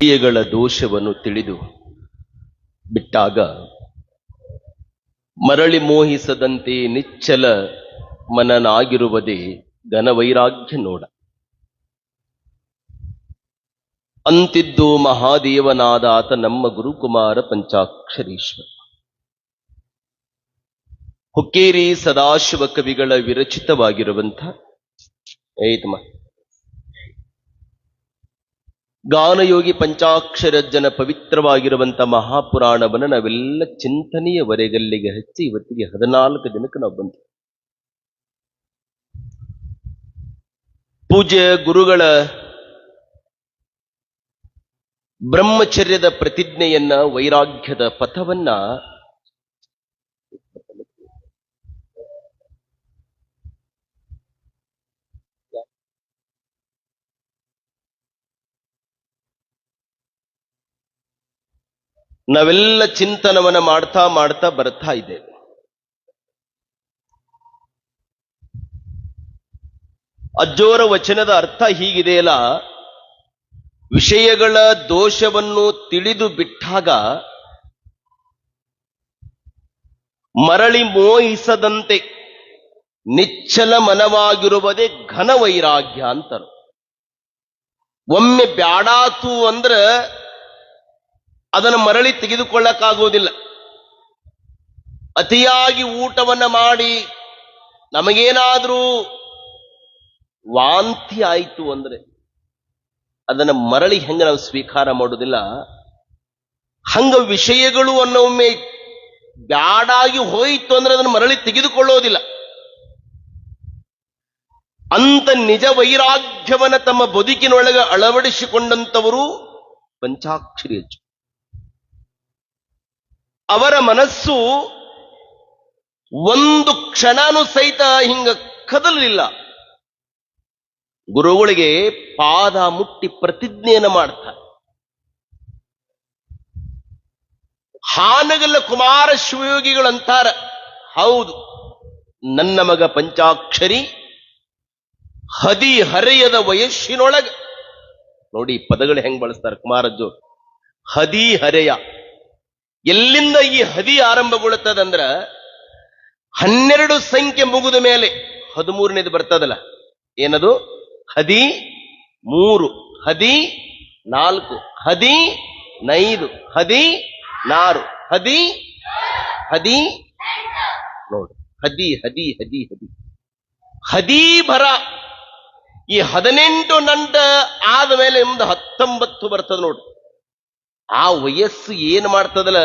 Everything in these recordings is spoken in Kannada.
ಕ್ರಿಯೆಗಳ ದೋಷವನ್ನು ತಿಳಿದು ಬಿಟ್ಟಾಗ ಮರಳಿ ಮೋಹಿಸದಂತೆ ನಿಚ್ಚಲ ಮನನಾಗಿರುವುದೇ ಘನವೈರಾಗ್ಯ ನೋಡ. ಅಂತಿದ್ದು ಮಹಾದೇವನಾದಾತ ನಮ್ಮ ಗುರುಕುಮಾರ ಪಂಚಾಕ್ಷರೀಶ್ವರ. ಹುಕ್ಕೇರಿ ಸದಾಶಿವ ಕವಿಗಳ ವಿರಚಿತವಾಗಿರುವಂಥ ಗಾನಯೋಗಿ ಪಂಚಾಕ್ಷರಜ್ಜನ ಪವಿತ್ರವಾಗಿರುವಂಥ ಮಹಾಪುರಾಣವನ್ನು ನಾವೆಲ್ಲ ಚಿಂತನೆಯ ವರೆಗಲ್ಲಿಗೆ ಹಚ್ಚಿ ಇವತ್ತಿಗೆ 14 ದಿನಕ್ಕೆ ನಾವು ಬಂತು. ಪೂಜ್ಯ ಗುರುಗಳ ಬ್ರಹ್ಮಚರ್ಯದ ಪ್ರತಿಜ್ಞೆಯನ್ನ, ವೈರಾಗ್ಯದ ಪಥವನ್ನ ನಾವೆಲ್ಲ ಚಿಂತನವನ್ನ ಮಾಡ್ತಾ ಮಾಡ್ತಾ ಬರ್ತಾ ಇದ್ದೇವೆ. ಅಜ್ಜೋರ ವಚನದ ಅರ್ಥ ಹೀಗಿದೆಯಲ್ಲ, ವಿಷಯಗಳ ದೋಷವನ್ನು ತಿಳಿದು ಬಿಟ್ಟಾಗ ಮರಳಿ ಮೋಹಿಸದಂತೆ ನಿಚ್ಚಲ ಮನವಾಗಿರುವುದೇ ಘನ ವೈರಾಗ್ಯ ಅಂತಾರೆ. ಒಮ್ಮೆ ಬ್ಯಾಡಾತು ಅಂದ್ರ ಅದನ್ನು ಮರಳಿ ತೆಗೆದುಕೊಳ್ಳಕ್ಕಾಗೋದಿಲ್ಲ. ಅತಿಯಾಗಿ ಊಟವನ್ನ ಮಾಡಿ ನಮಗೇನಾದ್ರೂ ವಾಂತಿ ಆಯಿತು ಅಂದ್ರೆ ಅದನ್ನ ಮರಳಿ ಹೆಂಗ ನಾವು ಸ್ವೀಕಾರ ಮಾಡೋದಿಲ್ಲ, ಹಂಗ ವಿಷಯಗಳು ಅನ್ನೊಮ್ಮೆ ಬ್ಯಾಡಾಗಿ ಹೋಯಿತು ಅಂದ್ರೆ ಅದನ್ನು ಮರಳಿ ತೆಗೆದುಕೊಳ್ಳೋದಿಲ್ಲ. ಅಂತ ನಿಜ ವೈರಾಗ್ಯವನ್ನ ತಮ್ಮ ಬದುಕಿನೊಳಗೆ ಅಳವಡಿಸಿಕೊಂಡಂತವರು ಪಂಚಾಕ್ಷರಿ ಅಜ್ಜ. ಅವರ ಮನಸ್ಸು ಒಂದು ಕ್ಷಣನೂ ಸಹಿತ ಹಿಂಗ ಕದಲಿಲ್ಲ. ಗುರುಗಳಿಗೆ ಪಾದ ಮುಟ್ಟಿ ಪ್ರತಿಜ್ಞೆಯನ್ನು ಮಾಡ್ತಾರೆ. ಹಾನಗಲ್ಲ ಕುಮಾರ ಶಿವಯೋಗಿಗಳಂತಾರ, ಹೌದು ನನ್ನ ಮಗ ಪಂಚಾಕ್ಷರಿ ಹದಿಹರೆಯದ ವಯಸ್ಸಿನೊಳಗ, ನೋಡಿ ಪದಗಳು ಹೆಂಗ್ ಬಳಸ್ತಾರೆ ಕುಮಾರಜ್ಜು. ಹದಿಹರೆಯ, ಎಲ್ಲಿಂದ ಈ ಹದಿ ಆರಂಭಗೊಳ್ಳುತ್ತದಂದ್ರ 12 ಸಂಖ್ಯೆ ಮುಗಿದ ಮೇಲೆ 13ನೇದು ಬರ್ತದಲ್ಲ, ಏನದು? 13, 14, 15, 16, ನೋಡಿ ಹದಿ ಬರ. ಈ 18 ನಂಟ ಆದ್ಮೇಲೆ ನಿಮ್ದು 19 ಬರ್ತದ ನೋಡಿ. ಆ ವಯಸ್ಸು ಏನ್ ಮಾಡ್ತದಲ್ಲ,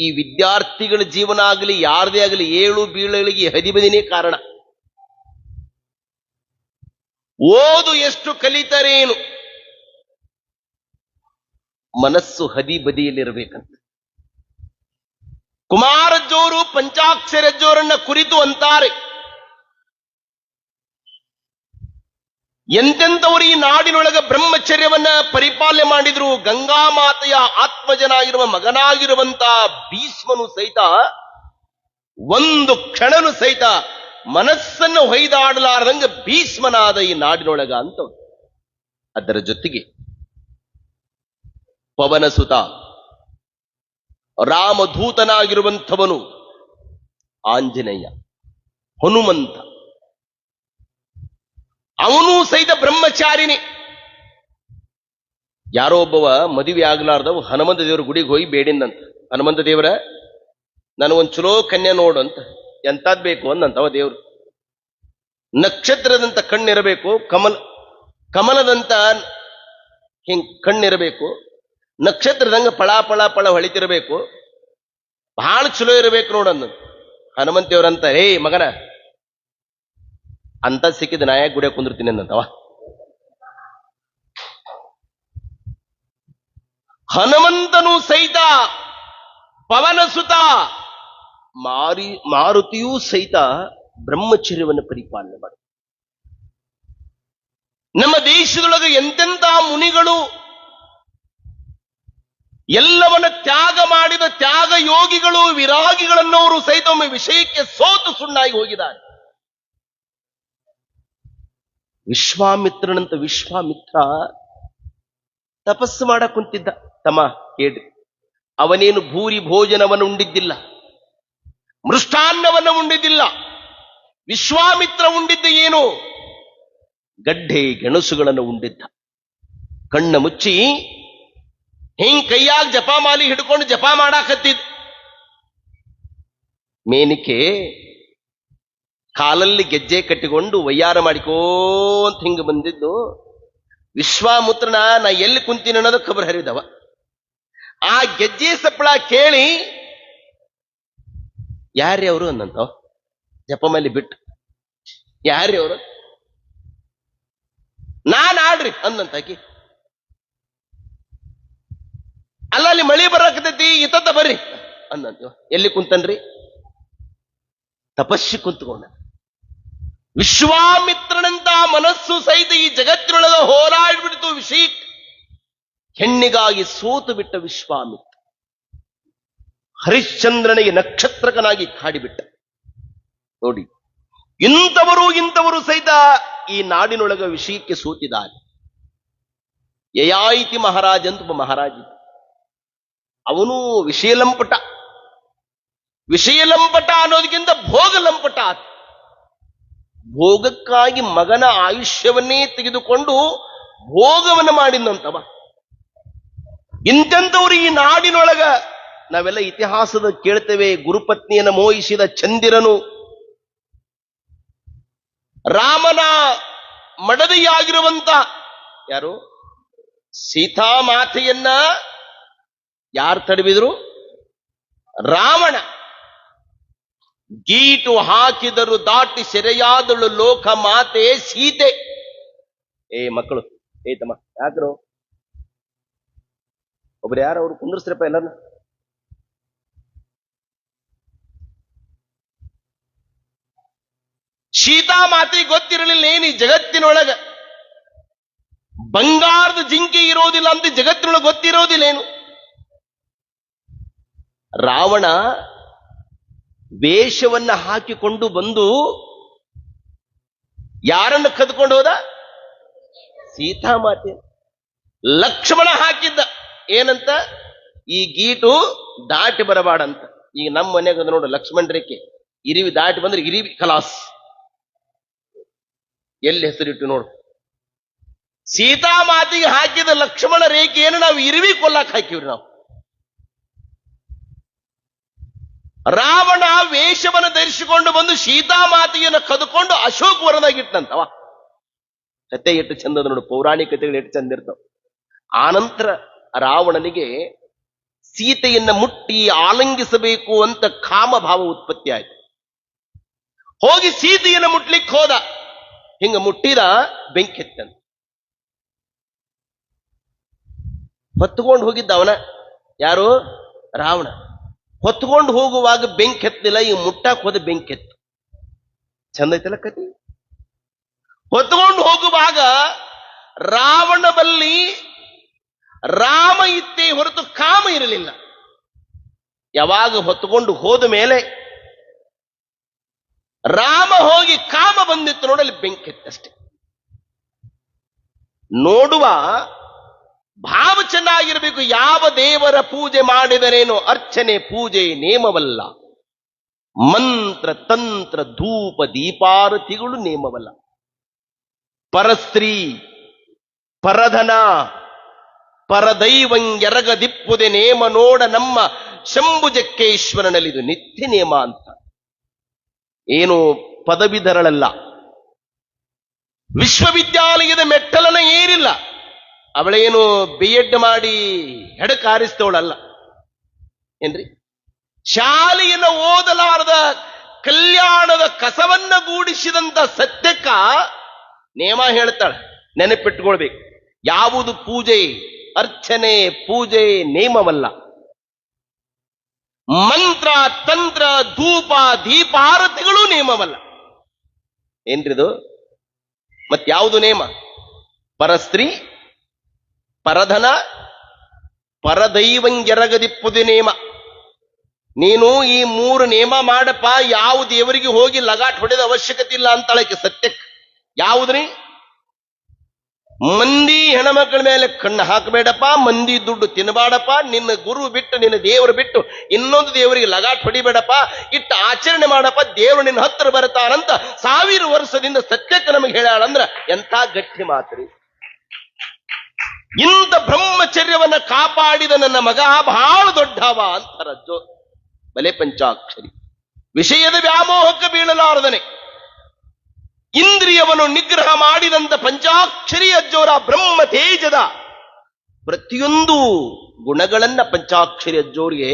ಈ ವಿದ್ಯಾರ್ಥಿಗಳ ಜೀವನ ಆಗಲಿ ಯಾರದೇ ಆಗಲಿ ಏಳು ಬೀಳಗಳಿಗೆ ಹದಿಬದಿನೇ ಕಾರಣ. ಓದು ಎಷ್ಟು ಕಲಿತರೇನು, ಮನಸ್ಸು ಹದಿಬದಿಯಲ್ಲಿರಬೇಕಂತ ಕುಮಾರಜ್ಜೋರು ಪಂಚಾಕ್ಷರಜ್ಜೋರನ್ನ ಕುರಿತು ಅಂತಾರೆ. ಎಂತೆಂಥವರು ಈ ನಾಡಿನೊಳಗ ಬ್ರಹ್ಮಚರ್ಯವನ್ನ ಪರಿಪಾಲನೆ ಮಾಡಿದ್ರು. ಗಂಗಾಮಾತೆಯ ಆತ್ಮಜನಾಗಿರುವ ಮಗನಾಗಿರುವಂತ ಭೀಷ್ಮನು ಸಹಿತ ಒಂದು ಕ್ಷಣನು ಸಹಿತ ಮನಸ್ಸನ್ನು ಹೊಯ್ದಾಡಲಾರದಂಗ ಭೀಷ್ಮನಾದ ಈ ನಾಡಿನೊಳಗ ಅಂತ. ಅದರ ಜೊತೆಗೆ ಪವನಸುತ ರಾಮಧೂತನಾಗಿರುವಂಥವನು ಆಂಜನೇಯ, ಹನುಮಂತ, ಅವನು ಸಹಿತ ಬ್ರಹ್ಮಚಾರಿನಿ. ಯಾರೋ ಒಬ್ಬವ ಮದುವೆ ಆಗ್ಲಾರ್ದವ ಹನುಮಂತ ದೇವರ ಗುಡಿಗೆ ಹೋಗಿ ಬೇಡಿಂದಂತ, ಹನುಮಂತ ದೇವರ ನನಗೊಂದು ಚಲೋ ಕನ್ಯಾ ನೋಡು ಅಂತ. ಎಂತದ್ ಬೇಕು ಅಂದಂತವ ದೇವ್ರು. ನಕ್ಷತ್ರದಂತ ಕಣ್ಣಿರಬೇಕು, ಕಮಲದಂತ ಹಿಂಗ್ ಕಣ್ಣಿರಬೇಕು, ನಕ್ಷತ್ರದಂಗ ಪಳ ಪಳ ಪಳ ಹೊಳಿತಿರಬೇಕು, ಬಹಳ ಚಲೋ ಇರಬೇಕು ನೋಡಂದ. ಹನುಮಂತ ದೇವ್ರಂತ, ಹೇ ಮಗನ ಅಂತ ಸಿಕ್ಕಿದ ನಾಯಕ ಗುಡಿಯ ಕುಂದಿರ್ತೀನಿ ಅಂದಂತವ. ಹನುಮಂತನು ಸಹಿತ, ಪವನಸುತ ಮಾರುತಿಯೂ ಸಹಿತ ಬ್ರಹ್ಮಚರ್ಯವನ್ನು ಪರಿಪಾಲನೆ ಮಾಡಿ. ನಮ್ಮ ದೇಶದೊಳಗೆ ಎಂತೆಂಥ ಮುನಿಗಳು ಎಲ್ಲವನ್ನ ತ್ಯಾಗ ಮಾಡಿದ ತ್ಯಾಗ ಯೋಗಿಗಳು, ವಿರಾಗಿಗಳನ್ನವರು ಸಹಿತ ಒಮ್ಮೆ ವಿಷಯಕ್ಕೆ ಸೋತು ಸುಣ್ಣಾಗಿ ಹೋಗಿದ್ದಾರೆ. ವಿಶ್ವಾಮಿತ್ರನಂತ ವಿಶ್ವಾಮಿತ್ರ ತಪಸ್ಸು ಮಾಡಕ್ ಕುಂತಿದ್ದ. ತಮ್ಮ ಕೇಳ್ರಿ, ಅವನೇನು ಭೂರಿ ಭೋಜನವನ್ನು ಉಂಡಿದ್ದಿಲ್ಲ, ಮೃಷ್ಟಾನ್ನವನ್ನು ಉಂಡಿದ್ದಿಲ್ಲ. ವಿಶ್ವಾಮಿತ್ರ ಉಂಡಿದ್ದ ಏನು? ಗಡ್ಡೆ ಗೆಣಸುಗಳನ್ನು ಉಂಡಿದ್ದ. ಕಣ್ಣ ಮುಚ್ಚಿ ಹಿಂಗ್ ಕೈಯಾಗ ಜಪಾಮಾಲಿ ಹಿಡ್ಕೊಂಡು ಜಪ ಮಾಡಾಕತ್ತಿದ್. ಮೇನಿಕೆ ಕಾಲಲ್ಲಿ ಗೆಜ್ಜೆ ಕಟ್ಟಿಕೊಂಡು ವಯ್ಯಾರ ಮಾಡಿಕೋಂತ ಹಿಂಗ ಬಂದಿದ್ದು. ವಿಶ್ವಾಮಿತ್ರನ ನಾ ಎಲ್ಲಿ ಕುಂತೀನಿ ಅನ್ನೋದು ಖಬರ್ ಹರಿದವ. ಆ ಗೆಜ್ಜೆ ಸಪ್ಪಳ ಕೇಳಿ ಯಾರ್ರಿ ಅವರು ಅನ್ನಂತ ಜಪಮಾಲಿ ಬಿಟ್ಟು, ಯಾರ್ರಿ ಅವರು? ನಾನ್ ಆಡ್ರಿ ಅಂದಂತಾಕಿ. ಅಲ್ಲ ಅಲ್ಲಿ ಮಳಿ ಬರಾಕತೈತಿ, ಇತ್ತ ಬರ್ರಿ ಅಂದಂತ. ಎಲ್ಲಿ ಕುಂತನ್ರಿ? ತಪಸ್ಸಿ ಕುಂತ್ಕೊಂಡ. ವಿಶ್ವಾಮಿತ್ರನಂತ ಮನಸ್ಸು ಸಹಿತ ಈ ಜಗತ್ತಿನೊಳಗ ಹೋರಾಡ್ಬಿಡ್ತು. ವಿಷೀಕ್ ಹೆಣ್ಣಿಗಾಗಿ ಸೋತು ಬಿಟ್ಟ ವಿಶ್ವಾಮಿತ್ರ ಹರಿಶ್ಚಂದ್ರನಿಗೆ ನಕ್ಷತ್ರಕನಾಗಿ ಕಾಡಿಬಿಟ್ಟ. ನೋಡಿ, ಇಂಥವರು ಸಹಿತ ಈ ನಾಡಿನೊಳಗ ವಿಷಯಕ್ಕೆ ಸೋತಿದ್ದಾರೆ. ಯಯಾಯಿತಿ ಮಹಾರಾಜ ಅಂತ ಒಬ್ಬ ಮಹಾರಾಜ, ಅವನು ವಿಷಯಲಂಪಟ. ವಿಷಯಲಂಪಟ ಅನ್ನೋದಕ್ಕಿಂತ ಭೋಗಲಂಪಟ. ಭೋಗಕ್ಕಾಗಿ ಮಗನ ಆಯುಷ್ಯವನ್ನೇ ತೆಗೆದುಕೊಂಡು ಭೋಗವನ್ನು ಮಾಡಿದಂತವ. ಇಂತೆಂಥವ್ರು ಈ ನಾಡಿನೊಳಗ ನಾವೆಲ್ಲ ಇತಿಹಾಸದ ಕೇಳ್ತೇವೆ. ಗುರುಪತ್ನಿಯನ್ನು ಮೋಹಿಸಿದ ಚಂದಿರನು, ರಾಮನ ಮಡದಿಯಾಗಿರುವಂತ ಯಾರು ಸೀತಾಮಾತೆಯನ್ನ ಯಾರು ತಡವಿದ್ರು? ರಾವಣ. ಗೀಟು ಹಾಕಿದರು ದಾಟಿ ಸೆರೆಯಾದಳು ಲೋಕ ಮಾತೆ ಸೀತೆ. ಮಕ್ಕಳು, ತಮ್ಮ ಯಾಕ್ರು ಒಬ್ರು ಯಾರು ಅವ್ರು ಕುಂದ್ರಸ್ರಪ್ಪ ಎಲ್ಲರನ್ನ. ಸೀತಾಮಾತೆ ಗೊತ್ತಿರಲಿಲ್ಲ ಏನು ಈ ಜಗತ್ತಿನೊಳಗ ಬಂಗಾರದ ಜಿಂಕೆ ಇರೋದಿಲ್ಲ ಅಂತ ಜಗತ್ತಿನೊಳಗೆ ಗೊತ್ತಿರೋದಿಲ್ಲ ಏನು. ರಾವಣ ವೇಷವನ್ನ ಹಾಕಿಕೊಂಡು ಬಂದು ಯಾರನ್ನು ಕದ್ಕೊಂಡು ಹೋದ? ಸೀತಾಮಾತೆ. ಲಕ್ಷ್ಮಣ ಹಾಕಿದ್ದ ಏನಂತ? ಈ ಗೀಟು ದಾಟಿ ಬರಬಾಡಂತ. ಈಗ ನಮ್ಮ ಮನೆಗೆ ನೋಡು ಲಕ್ಷ್ಮಣ ರೇಖೆ, ಇರಿವಿ ದಾಟಿ ಬಂದ್ರೆ ಇರಿವಿ ಕಲಾಸ್. ಎಲ್ಲಿ ಹೆಸರಿಟ್ಟು ನೋಡು. ಸೀತಾಮಾತೆಗೆ ಹಾಕಿದ ಲಕ್ಷ್ಮಣ ರೇಖೆಯನ್ನು ನಾವು ಇರಿವಿ ಕೊಲ್ಲಕ್ ಹಾಕಿವ್ರಿ ನಾವು. ರಾವಣ ವೇಷವನ್ನು ಧರಿಸಿಕೊಂಡು ಬಂದು ಸೀತಾಮಾತೆಯನ್ನು ಕದ್ಕೊಂಡು ಅಶೋಕ ವರದಾಗಿಟ್ಟಂತವ. ಕತೆ ಎಷ್ಟು ಚಂದದ ನೋಡು, ಪೌರಾಣಿಕ ಕಥೆಗಳು ಎಷ್ಟು ಚಂದ ಇರ್ತಾವ. ಆನಂತರ ರಾವಣನಿಗೆ ಸೀತೆಯನ್ನ ಮುಟ್ಟಿ ಆಲಂಗಿಸಬೇಕು ಅಂತ ಕಾಮಭಾವ ಉತ್ಪತ್ತಿ ಆಯ್ತು. ಹೋಗಿ ಸೀತೆಯನ್ನು ಮುಟ್ಲಿಕ್ಕೆ ಹೋದ. ಹಿಂಗ ಮುಟ್ಟಿದ, ಬೆಂಕಿ ಎತ್ತಂತ. ಹೊತ್ತುಕೊಂಡು ಹೋಗಿದ್ದ ಅವನ. ಯಾರು? ರಾವಣ. ಹೊತ್ಕೊಂಡು ಹೋಗುವಾಗ ಬೆಂಕಿ ಎತ್ತಲಿಲ್ಲ, ಈಗ ಮುಟ್ಟಾಕ್ ಹೋದ ಬೆಂಕಿ ಎತ್ತು. ಚಂದ ಐತಲ್ಲ ಕತಿ. ಹೊತ್ಕೊಂಡು ಹೋಗುವಾಗ ರಾವಣ ಬಲ್ಲಿ ರಾಮ ಇತ್ತೇ ಹೊರತು ಕಾಮ ಇರಲಿಲ್ಲ. ಯಾವಾಗ ಹೊತ್ತುಕೊಂಡು ಹೋದ ಮೇಲೆ ರಾಮ ಹೋಗಿ ಕಾಮ ಬಂದಿತ್ತು ನೋಡಲಿ, ಬೆಂಕಿ ಎತ್ತಷ್ಟೆ. ನೋಡುವ ಭಾವ ಚೆನ್ನಾಗಿರಬೇಕು. ಯಾವ ದೇವರ ಪೂಜೆ ಮಾಡಿದರೇನೋ ಅರ್ಚನೆ ಪೂಜೆ ನೇಮವಲ್ಲ. ಮಂತ್ರ ತಂತ್ರ ಧೂಪ ದೀಪಾರತಿಗಳು ನೇಮವಲ್ಲ. ಪರಸ್ತ್ರೀ ಪರಧನ ಪರದೈವಂಗೆರಗದಿಪ್ಪುದೆ ನೇಮ ನೋಡ ನಮ್ಮ ಶಂಭುಜಕ್ಕೇಶ್ವರನಲ್ಲಿದು ನಿತ್ಯ ನೇಮ ಅಂತ. ಏನು ಪದವೀಧರಳಲ್ಲ, ವಿಶ್ವವಿದ್ಯಾಲಯದ ಮೆಟ್ಟಲನ ಏರಿಲ್ಲ, ಅವಳೇನು BEd ಮಾಡಿ ಹೆಡಕಾರಿಸ್ತವಳಲ್ಲ ಏನ್ರಿ. ಶಾಲೆಯನ್ನು ಓದಲಾರದ ಕಲ್ಯಾಣದ ಕಸವನ್ನ ಗೂಡಿಸಿದಂತ ಸತ್ಯಕ್ಕ ನೇಮ ಹೇಳ್ತಾಳೆ. ನೆನಪಿಟ್ಟುಕೊಳ್ಬೇಕು, ಯಾವುದು ಪೂಜೆ ಅರ್ಚನೆ ಪೂಜೆ ನೇಮವಲ್ಲ. ಮಂತ್ರ ತಂತ್ರ ಧೂಪ ದೀಪಾರತಿಗಳು ನೇಮವಲ್ಲ. ಏನ್ರಿದು? ಮತ್ಯಾವುದು ನೇಮ? ಪರಸ್ತ್ರೀ ಪರಧನ ಪರದೈವಂಗೆರಗದಿಪ್ಪುದು ನೇಮ. ನೀನು ಈ 3 ನೇಮ ಮಾಡಪ್ಪ, ಯಾವ ದೇವರಿಗೆ ಹೋಗಿ ಲಗಾಟ್ ಹೊಡೆದ ಅವಶ್ಯಕತೆ ಇಲ್ಲ ಅಂತಾಳಕ್ಕೆ ಸತ್ಯಕ್ಕೆ. ಯಾವುದ್ರಿ? ಮಂದಿ ಹೆಣ್ಮಕ್ಳ ಮೇಲೆ ಕಣ್ಣು ಹಾಕಬೇಡಪ್ಪ, ಮಂದಿ ದುಡ್ಡು ತಿನ್ನಬೇಡಪ್ಪ, ನಿನ್ನ ಗುರು ಬಿಟ್ಟು ನಿನ್ನ ದೇವರು ಬಿಟ್ಟು ಇನ್ನೊಂದು ದೇವರಿಗೆ ಲಗಾಟ್ ಹೊಡಿಬೇಡಪ್ಪ, ಇಟ್ಟು ಆಚರಣೆ ಮಾಡಪ್ಪ, ದೇವರು ನಿನ್ನ ಹತ್ರ ಬರ್ತಾನಂತ 1000 ವರ್ಷದಿಂದ ಸತ್ಯಕ್ಕೆ ನಮಗೆ ಹೇಳ್ಯಾಳಂದ್ರ ಎಂಥ ಗಟ್ಟಿ ಮಾತ್ರಿ. ಇಂಥ ಬ್ರಹ್ಮಚರ್ಯವನ್ನ ಕಾಪಾಡಿದ ನನ್ನ ಮಗ ಬಹಳ ದೊಡ್ಡವ ಅಂತಾರ ಅಜ್ಜೋ. ಬಲೆ ಪಂಚಾಕ್ಷರಿ ವಿಷಯದ ವ್ಯಾಮೋಹಕ್ಕೆ ಬೀಳಲಾರದನೆ ಇಂದ್ರಿಯವನ್ನು ನಿಗ್ರಹ ಮಾಡಿದಂತ ಪಂಚಾಕ್ಷರಿ ಅಜ್ಜೋರ ಬ್ರಹ್ಮ ತೇಜದ ಪ್ರತಿಯೊಂದು ಗುಣಗಳನ್ನ ಪಂಚಾಕ್ಷರಿ ಅಜ್ಜೋರಿಗೆ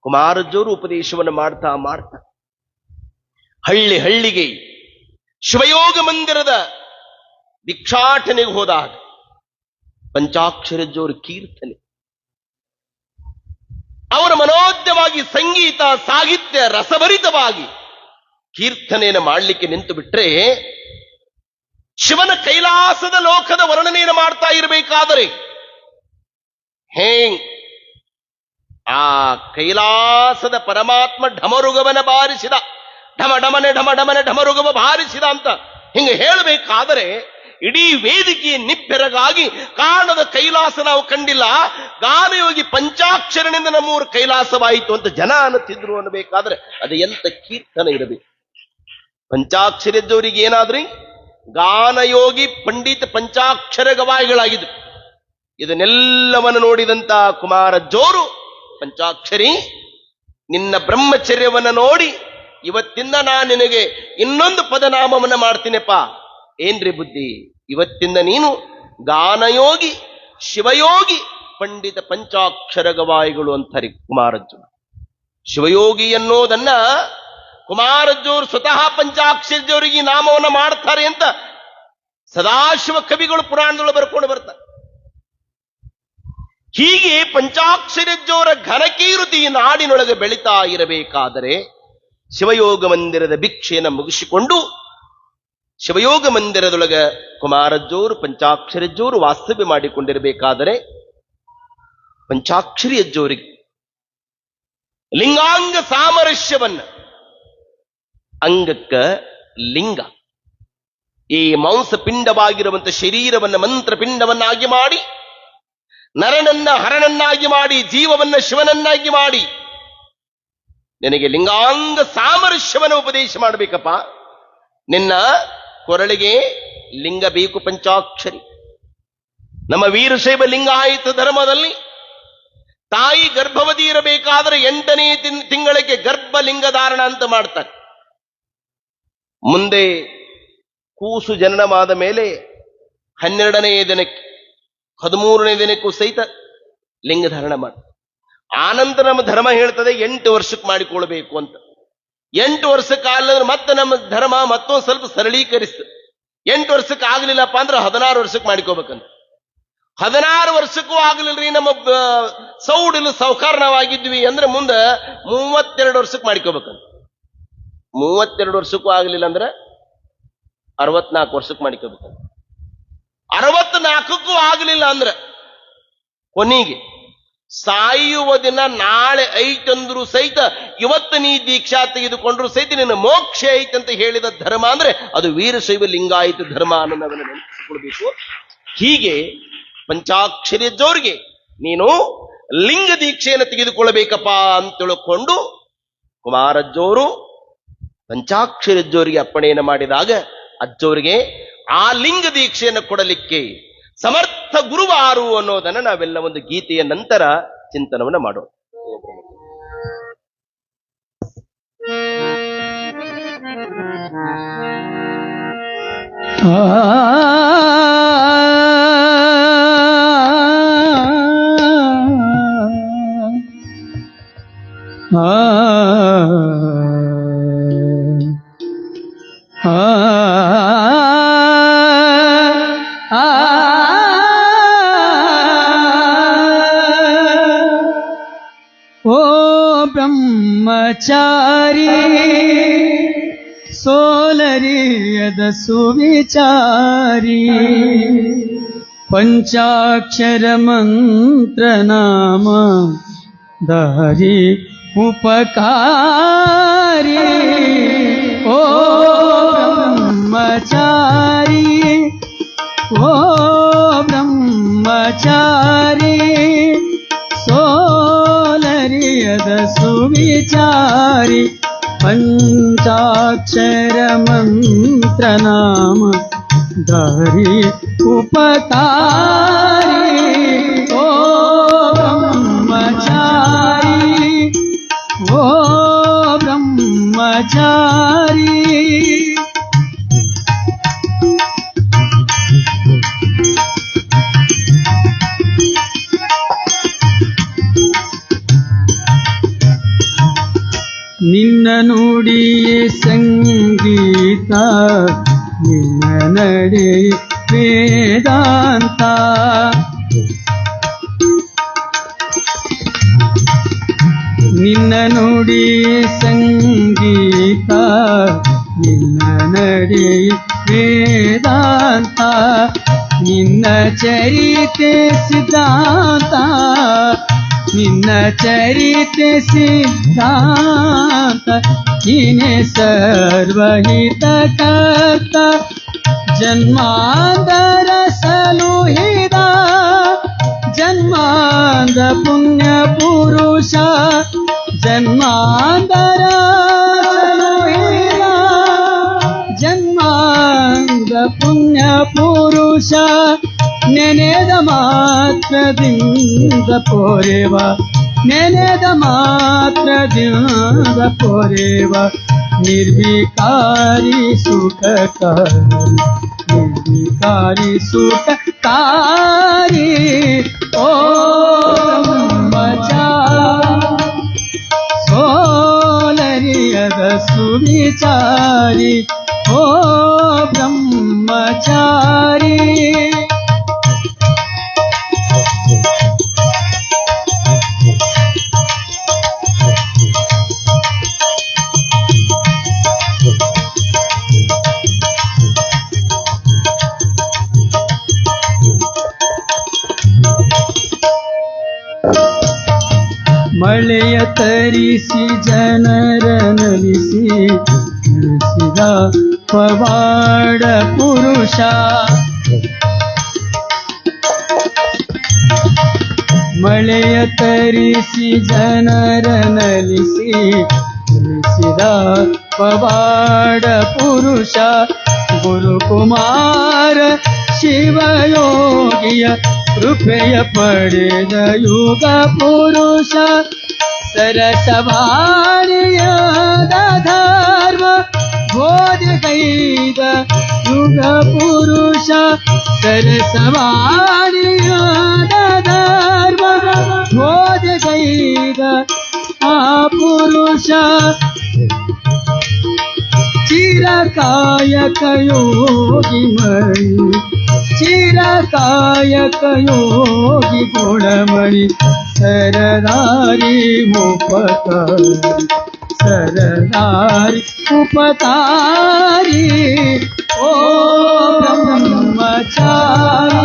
ಕುಮಾರಜ್ಜೋರು ಉಪದೇಶವನ್ನು ಮಾಡ್ತಾ ಮಾಡ್ತಾ ಹಳ್ಳಿ ಹಳ್ಳಿಗೆ ಶಿವಯೋಗ ಮಂದಿರದ ಭಿಕ್ಷಾಟನೆಗೆ ಹೋದಾಗ ಪಂಚಾಕ್ಷರಜ್ಜೋರ ಕೀರ್ತನೆ, ಅವರ ಮನೋಜ್ಞವಾಗಿ ಸಂಗೀತ ಸಾಹಿತ್ಯ ರಸಭರಿತವಾಗಿ ಕೀರ್ತನೆಯನ್ನು ಮಾಡಲಿಕ್ಕೆ ನಿಂತು ಬಿಟ್ರೆ ಶಿವನ ಕೈಲಾಸದ ಲೋಕದ ವರ್ಣನೆಯನ್ನು ಮಾಡ್ತಾ ಇರಬೇಕಾದರೆ ಆ ಕೈಲಾಸದ ಪರಮಾತ್ಮ ಢಮರುಗವನ ಬಾರಿಸಿದ, ಢಮಢಮನೆ ಢಮಢಮನೆ ಢಮರುಗವ ಬಾರಿಸಿದ ಅಂತ ಹಿಂಗೆ ಹೇಳಬೇಕಾದರೆ ಇಡೀ ವೇದಿಕೆಯ ನಿಬ್ಬೆರಗಾಗಿ ಕಾಣದ ಕೈಲಾಸ ನಾವು ಕಂಡಿಲ್ಲ, ಗಾನಯೋಗಿ ಪಂಚಾಕ್ಷರನಿಂದ ನಮ್ಮೂರು ಕೈಲಾಸವಾಯಿತು ಅಂತ ಜನ ಅನ್ನುತ್ತಿದ್ರು ಅನ್ನಬೇಕಾದ್ರೆ ಅದು ಎಂತ ಕೀರ್ತನೆ ಇರಬೇಕು. ಪಂಚಾಕ್ಷರದವರಿಗೆ ಏನಾದ್ರಿ ಗಾನಯೋಗಿ ಪಂಡಿತ ಪಂಚಾಕ್ಷರ ಗವಾಯಿಗಳಾಗಿದ್ರು. ಇದನ್ನೆಲ್ಲವನ್ನು ನೋಡಿದಂತ ಕುಮಾರಜ್ಜೋರು ಪಂಚಾಕ್ಷರಿ ನಿನ್ನ ಬ್ರಹ್ಮಚರ್ಯವನ್ನು ನೋಡಿ ಇವತ್ತಿಂದ ನಾನು ನಿನಗೆ ಇನ್ನೊಂದು ಪದನಾಮವನ್ನು ಮಾಡ್ತೀನಪ್ಪ. ಏನ್ರಿ ಬುದ್ಧಿ, ಇವತ್ತಿಂದ ನೀನು ಗಾನಯೋಗಿ ಶಿವಯೋಗಿ ಪಂಡಿತ ಪಂಚಾಕ್ಷರ ಗವಾಯಿಗಳು ಅಂತಾರೆ ಕುಮಾರಜ್ಜೋರು. ಶಿವಯೋಗಿ ಅನ್ನೋದನ್ನ ಕುಮಾರಜ್ಜೋರು ಸ್ವತಃ ಪಂಚಾಕ್ಷರದವರಿಗೆ ನಾಮವನ್ನು ಮಾಡ್ತಾರೆ ಅಂತ ಸದಾಶಿವ ಕವಿಗಳು ಪುರಾಣದೊಳಗೆ ಬರ್ಕೊಂಡು ಬರ್ತಾರೆ. ಹೀಗೆ ಪಂಚಾಕ್ಷರಜ್ಜೋರ ಘನಕೀರುತಿ ನಾಡಿನೊಳಗೆ ಬೆಳೀತಾ ಇರಬೇಕಾದರೆ ಶಿವಯೋಗ ಮಂದಿರದ ಭಿಕ್ಷೆಯನ್ನು ಮುಗಿಸಿಕೊಂಡು ಶಿವಯೋಗ ಮಂದಿರದೊಳಗೆ ಕುಮಾರಜ್ಜೋರು ಪಂಚಾಕ್ಷರಜ್ಜೋರು ವಾಸ್ತವ್ಯ ಮಾಡಿಕೊಂಡಿರಬೇಕಾದರೆ ಪಂಚಾಕ್ಷರಿ ಅಜ್ಜೋರಿಗೆ ಲಿಂಗಾಂಗ ಸಾಮರಸ್ಯವನ್ನ, ಅಂಗಕ್ಕ ಲಿಂಗ, ಈ ಮಾಂಸ ಪಿಂಡವಾಗಿರುವಂತ ಶರೀರವನ್ನ ಮಂತ್ರ ಪಿಂಡವನ್ನಾಗಿ ಮಾಡಿ, ನರನನ್ನ ಹರನನ್ನಾಗಿ ಮಾಡಿ, ಜೀವವನ್ನ ಶಿವನನ್ನಾಗಿ ಮಾಡಿ ನಿನಗೆ ಲಿಂಗಾಂಗ ಸಾಮರಸ್ಯವನ್ನು ಉಪದೇಶ ಮಾಡಬೇಕಪ್ಪ. ನಿನ್ನ ಕೊರಳಿಗೆ ಲಿಂಗ ಬೇಕು ಪಂಚಾಕ್ಷರಿ. ನಮ್ಮ ವೀರಶೈವ ಲಿಂಗಾಯತ ಧರ್ಮದಲ್ಲಿ ತಾಯಿ ಗರ್ಭವತಿ ಇರಬೇಕಾದರೆ 8ನೇ ತಿಂಗಳಿಗೆ ಗರ್ಭಲಿಂಗ ಧಾರಣ ಅಂತ ಮಾಡ್ತಾರೆ. ಮುಂದೆ ಕೂಸು ಜನನವಾದ ಮೇಲೆ 12ನೇ ದಿನಕ್ಕೆ 13ನೇ ದಿನಕ್ಕೂ ಸಹಿತ ಲಿಂಗ ಧಾರಣ ಮಾಡ್ತಾರೆ. ಆನಂತರ ನಮ್ಮ ಧರ್ಮ ಹೇಳ್ತದೆ 8 ವರ್ಷಕ್ಕೆ ಮಾಡಿಕೊಳ್ಬೇಕು ಅಂತ. 8 ವರ್ಷಕ್ಕೆ ಆಗಲಿದ್ರೆ ಮತ್ತೆ ನಮ್ಮ ಧರ್ಮ ಮತ್ತೊಂದು ಸ್ವಲ್ಪ ಸರಳೀಕರಿಸ್ತದೆ. 8 ವರ್ಷಕ್ಕೆ ಆಗ್ಲಿಲ್ಲಪ್ಪ ಅಂದ್ರೆ 16 ವರ್ಷಕ್ಕೆ ಮಾಡಿಕೋಬೇಕಂತ. 16 ವರ್ಷಕ್ಕೂ ಆಗ್ಲಿಲ್ರಿ, ನಮ್ಮ ಸೌಡಿಲು ಸೌಕಾರಣವಾಗಿದ್ವಿ ಅಂದ್ರೆ ಮುಂದೆ 32 ವರ್ಷಕ್ಕೆ ಮಾಡಿಕೋಬೇಕಂತ. 32 ವರ್ಷಕ್ಕೂ ಆಗ್ಲಿಲ್ಲ ಅಂದ್ರೆ 64 ವರ್ಷಕ್ಕೆ ಮಾಡಿಕೋಬೇಕಂತ. 64ಕ್ಕೂ ಆಗ್ಲಿಲ್ಲ ಅಂದ್ರೆ ಕೊನೆಗೆ ಸಾಯುವ ದಿನ ನಾಳೆ ಐತಂದ್ರು ಸಹಿತ ಇವತ್ತು ನೀ ದೀಕ್ಷಾ ತೆಗೆದುಕೊಂಡ್ರು ಸಹಿತ ನಿನ್ನ ಮೋಕ್ಷ ಐತಂತ ಹೇಳಿದ ಧರ್ಮ ಅಂದ್ರೆ ಅದು ವೀರಶೈವ ಲಿಂಗಾಯತ ಧರ್ಮ ಅನ್ನೋದನ್ನು ನೆನಪಿಸಿಕೊಳ್ಬೇಕು. ಹೀಗೆ ಪಂಚಾಕ್ಷರಜ್ಜೋರಿಗೆ ನೀನು ಲಿಂಗ ದೀಕ್ಷೆಯನ್ನು ತೆಗೆದುಕೊಳ್ಳಬೇಕಪ್ಪ ಅಂತ ತಿಳ್ಕೊಂಡು ಕುಮಾರಜ್ಜೋರು ಪಂಚಾಕ್ಷರಜ್ಜೋರಿಗೆ ಅಪ್ಪಣೆಯನ್ನು ಮಾಡಿದಾಗ ಅಜ್ಜೋರಿಗೆ ಆ ಲಿಂಗ ದೀಕ್ಷೆಯನ್ನು ಕೊಡಲಿಕ್ಕೆ ಸಮರ್ಥ ಗುರುವಾರು ಅನ್ನೋದನ್ನ ನಾವೆಲ್ಲ ಒಂದು ಗೀತೆಯ ನಂತರ ಚಿಂತನವನ್ನು ಮಾಡೋಣ. ಬ್ರಹ್ಮಚಾರಿ ಸೋಲರಿಯದ ಸುವಿಚಾರಿ ಪಂಚಾಕ್ಷರ ಮಂತ್ರ ನಾಮ ದಾರಿ ಉಪಕಾರಿ ಓ ಬ್ರಹ್ಮಚಾರಿ ಓ ಸೋಲರಿಯದ ಸುವಿಚಾರಿ ಪಂಚಾಕ್ಷರ ಮಂತ್ರ ನಾಮ ದಾರಿ ಉಪಕಾರಿ ಓ ಬ್ರಹ್ಮಚಾರಿ ಓ ಬ್ರಹ್ಮಚಾರಿ. ನಿನ್ನ ನುಡಿಯೇ ಸಂಗೀತ, ನಿನ್ನ ನಡೆ ವೇದಾಂತ. ನಿನ್ನ ನುಡಿಯೇ ಸಂಗೀತ, ನಿನ್ನ ನಡೆ ವೇದಾಂತ. ನಿನ್ನ ಚರಿತೆ ಸಿದ್ಧಾಂತ, ನಿನ್ನ ಚರಿತೆ ಸಿದ್ಧಾಂತ. ನೀನೆ ಸರ್ವಹಿತಕರ್ತ, ಜನ್ಮಾಂತರ ಸಲುಹಿದ ಜನ್ಮಾಂಧ ಪುಣ್ಯ ಪುರುಷ. ಜನ್ಮಾಂತರ ಸಲುಹಿದ ಜನ್ಮಾಂಧ ಪುಣ್ಯ ಪುರುಷ. ನೆನೆದ ಮಾತ್ರದಿಂದ ಪೋರೆವ, ನೆನೆದ ಮಾತ್ರದಿಂದ ಪೋರೆವ. ನಿರ್ವಿಕಾರಿ ಸುಖಕಾರಿ, ನಿರ್ವಿಕಾರಿ ಸುಖಕಾರಿ ಓ ಬ್ರಹ್ಮಚಾರಿ. ಸೋಲರಿಯದ ಸುವಿಚಾರಿ ಓ ಬ್ರಹ್ಮಚಾರಿ. ಮಳೆಯ ತರಿಸಿ ಜನರ ನಲಿಸಿ ನಡೆಸಿದ ಪವಾಡ ಪುರುಷ. ಮಳೆಯ ತರಿಸಿ ಜನರ ನಲಿಸಿ ನಡೆಸಿದ ಪವಾಡ ಪುರುಷ. ಗುರುಕುಮಾರ ಶಿವಯೋಗಿಯ ಕೃಪೆಯ ಪಡೆದ ಯುಗ ಪುರುಷ. ಸರಸವಾಣಿಯಾದ ಧರ್ಮ ಬೋಧಗೈದ ಯುಗ ಪುರುಷ. ಸರಸವಾಣಿಯಾದ ಧರ್ಮ ಬೋಧಗೈದ ಆ ಪುರುಷ. ಚಿರಕಾಯಕ ಯೋಗಿ ಮಣಿ, ಚಿರಕಾಯಕ ಯೋಗಿ ಗುಣಮಣಿ. ಸರದಾರಿ ಉಪಕಾರಿ, ಸರದಾರಿ ಉಪಕಾರಿ ಓ ಬ್ರಹ್ಮಚಾರಿ.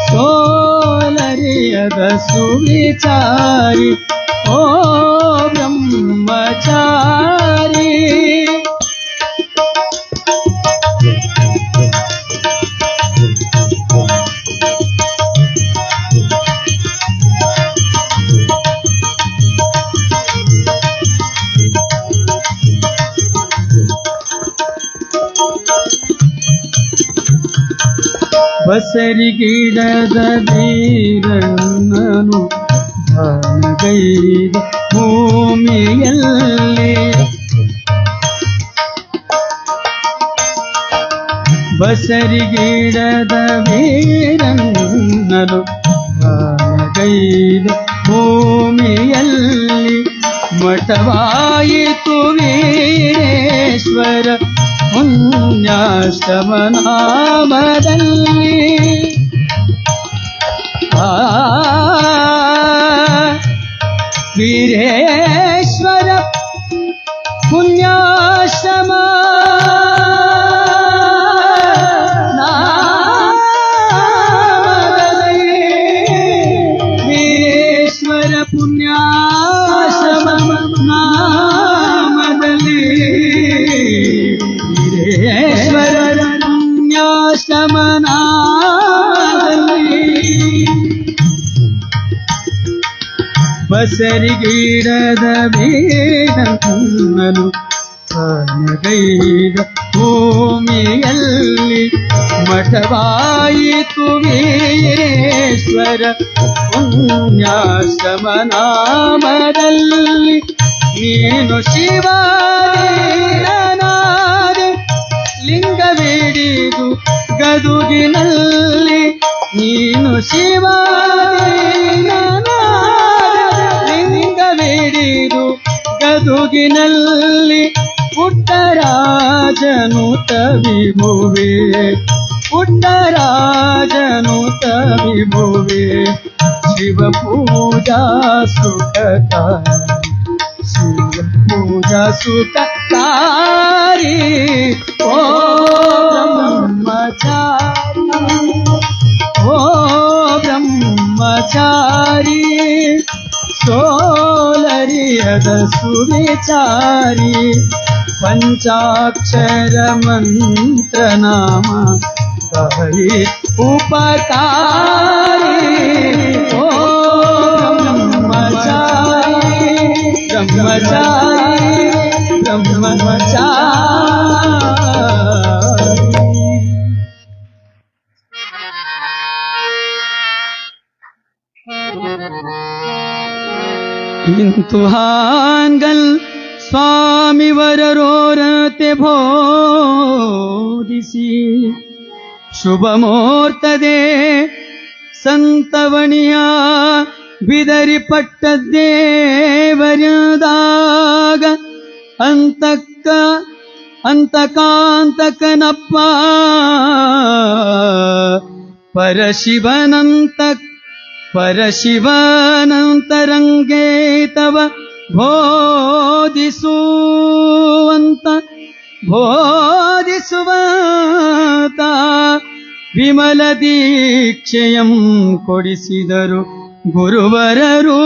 ಸೋಲರಿಯದ ಸುವಿಚಾರಿ ಓ ಬ್ರಹ್ಮಚಾರಿ. ಬಸರಿಗಿಡದ ವೀರಣ್ಣನು ದಾನಗೈದ ಭೂಮಿಯಲ್ಲಿ. ಬಸರಿಗಿಡದ ವೀರಣ್ಣನು ದಾನಗೈದ ಭೂಮಿಯಲ್ಲಿ. ಮಠವಾಯಿತು ವೀರೇಶ್ವರ ಪುಣ್ಯಾಶ್ರಮನಾಮದಲ್ಲಿ. ವೀರೇಶ್ವರ ಪುಣ್ಯಾಶ್ರಮ ನಾಮದಲ್ಲಿ. ವೀರೇಶ್ವರ ಪುಣ್ಯಾಶ್ರಮ ನಾಮದಲ್ಲಿ. ವೀರೇಶ್ವರ ಪುಣ್ಯಾಶ್ರಮ ನಾಮ ಬಸರಿಗೀಡದ ವೀರನನ್ನು ಕಾಯಗೈದ ಭೂಮಿಯಲ್ಲಿ ಮಠವಾಯಿತು ವೀರೇಶ್ವರ ಪುಣ್ಯಾಶ್ರಮ ನಾಮದಲ್ಲಿ. ನೀನು ಶಿವನಾದೆ ಲಿಂಗವಿಡಿದು ಗದುಗಿನಲ್ಲಿ. ನೀನು ಶಿವನಾದೆ ಲಿಂಗವಿಡಿದು ಗದುಗಿನಲ್ಲಿ. ಪುಟ್ಟರಾಜನು ತವಿಭುವೆ ಪುಟ್ಟರಾಜನು ತವಿಭುವೆ. ಶಿವ ಪೂಜಾ ಸುಖಕಾರಿ ಶಿವ ಪೂಜಾ ಸುಖಕಾರಿ. ಓ ಬ್ರಹ್ಮಚಾರಿ ಓ ಬ್ರಹ್ಮಚಾರಿ ಸೋಲರಿಯದ ಸುವಿಚಾರಿ. ಪಂಚಾಕ್ಷರ ಮಂತ್ರ ನಾಮ ಹರಿ ಉಪಕಾರಿ. ಓ ಬ್ರಹ್ಮಚಾರಿ ಬ್ರಹ್ಮಚಾರಿ ಬ್ರಹ್ಮಚಾರಿ. ಇಂತು ಹಾಂಗಲ್ ಸ್ವಾಮಿವರರೋರತೆ ಬೋಧಿಸಿ ಶುಭ ಮುಹೂರ್ತದೆ ಸಂತವಣಿಯ ಬಿದರಿ ಪಟ್ಟ ದೇವರದಾಗ ಅಂತಕಾಂತಕನಪ್ಪ ಪರಶಿವನಂತರಂಗೇತವ ಬೋಧಿಸುವಂತ ವಿಮಲ ದೀಕ್ಷೆಯಂ ಕೊಡಿಸಿದರು ಗುರುವರರು.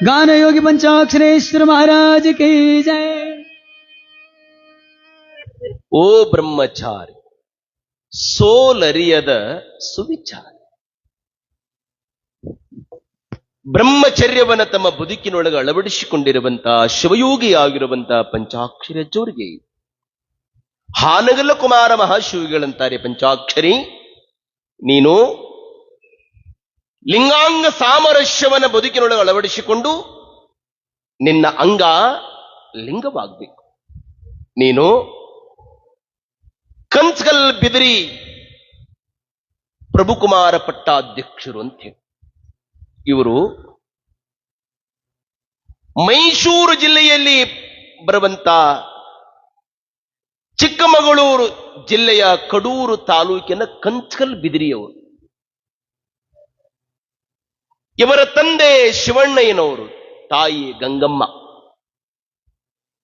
ಗಾನಯೋಗಿ ಪಂಚಾಕ್ಷರೇಶ್ವರ ಮಹಾರಾಜ ಕಿ ಜಯ. ಓ ಬ್ರಹ್ಮಚಾರಿ ಸೋಲರಿಯದ ಸುವಿಚಾರ. ಬ್ರಹ್ಮಚರ್ಯವನ್ನ ತಮ್ಮ ಬದುಕಿನೊಳಗೆ ಅಳವಡಿಸಿಕೊಂಡಿರುವಂತಹ ಶಿವಯೋಗಿಯಾಗಿರುವಂತಹ ಪಂಚಾಕ್ಷರಿ ಅಜ್ಜೋರಿಗೆ ಹಾನಗಲ್ಲ ಕುಮಾರ ಮಹಾಶಿವಿಗಳಂತಾರೆ, ಪಂಚಾಕ್ಷರಿ ನೀನು ಲಿಂಗಾಂಗ ಸಾಮರಸ್ಯವನ್ನ ಬದುಕಿನೊಳಗೆ ಅಳವಡಿಸಿಕೊಂಡು ನಿನ್ನ ಅಂಗ ಲಿಂಗವಾಗಬೇಕು. ನೀನು ಕಂಚಗಲ್ ಬಿದಿರಿ ಪ್ರಭುಕುಮಾರ ಪಟ್ಟಾಧ್ಯಕ್ಷರು ಅಂತ ಹೇಳಿ. ಇವರು ಮೈಸೂರು ಜಿಲ್ಲೆಯಲ್ಲಿ ಬರುವಂತ ಚಿಕ್ಕಮಗಳೂರು ಜಿಲ್ಲೆಯ ಕಡೂರು ತಾಲೂಕಿನ ಕಂಚಗಲ್ ಬಿದಿರಿಯವರು. ಇವರ ತಂದೆ ಶಿವಣ್ಣಯ್ಯನವರು, ತಾಯಿ ಗಂಗಮ್ಮ.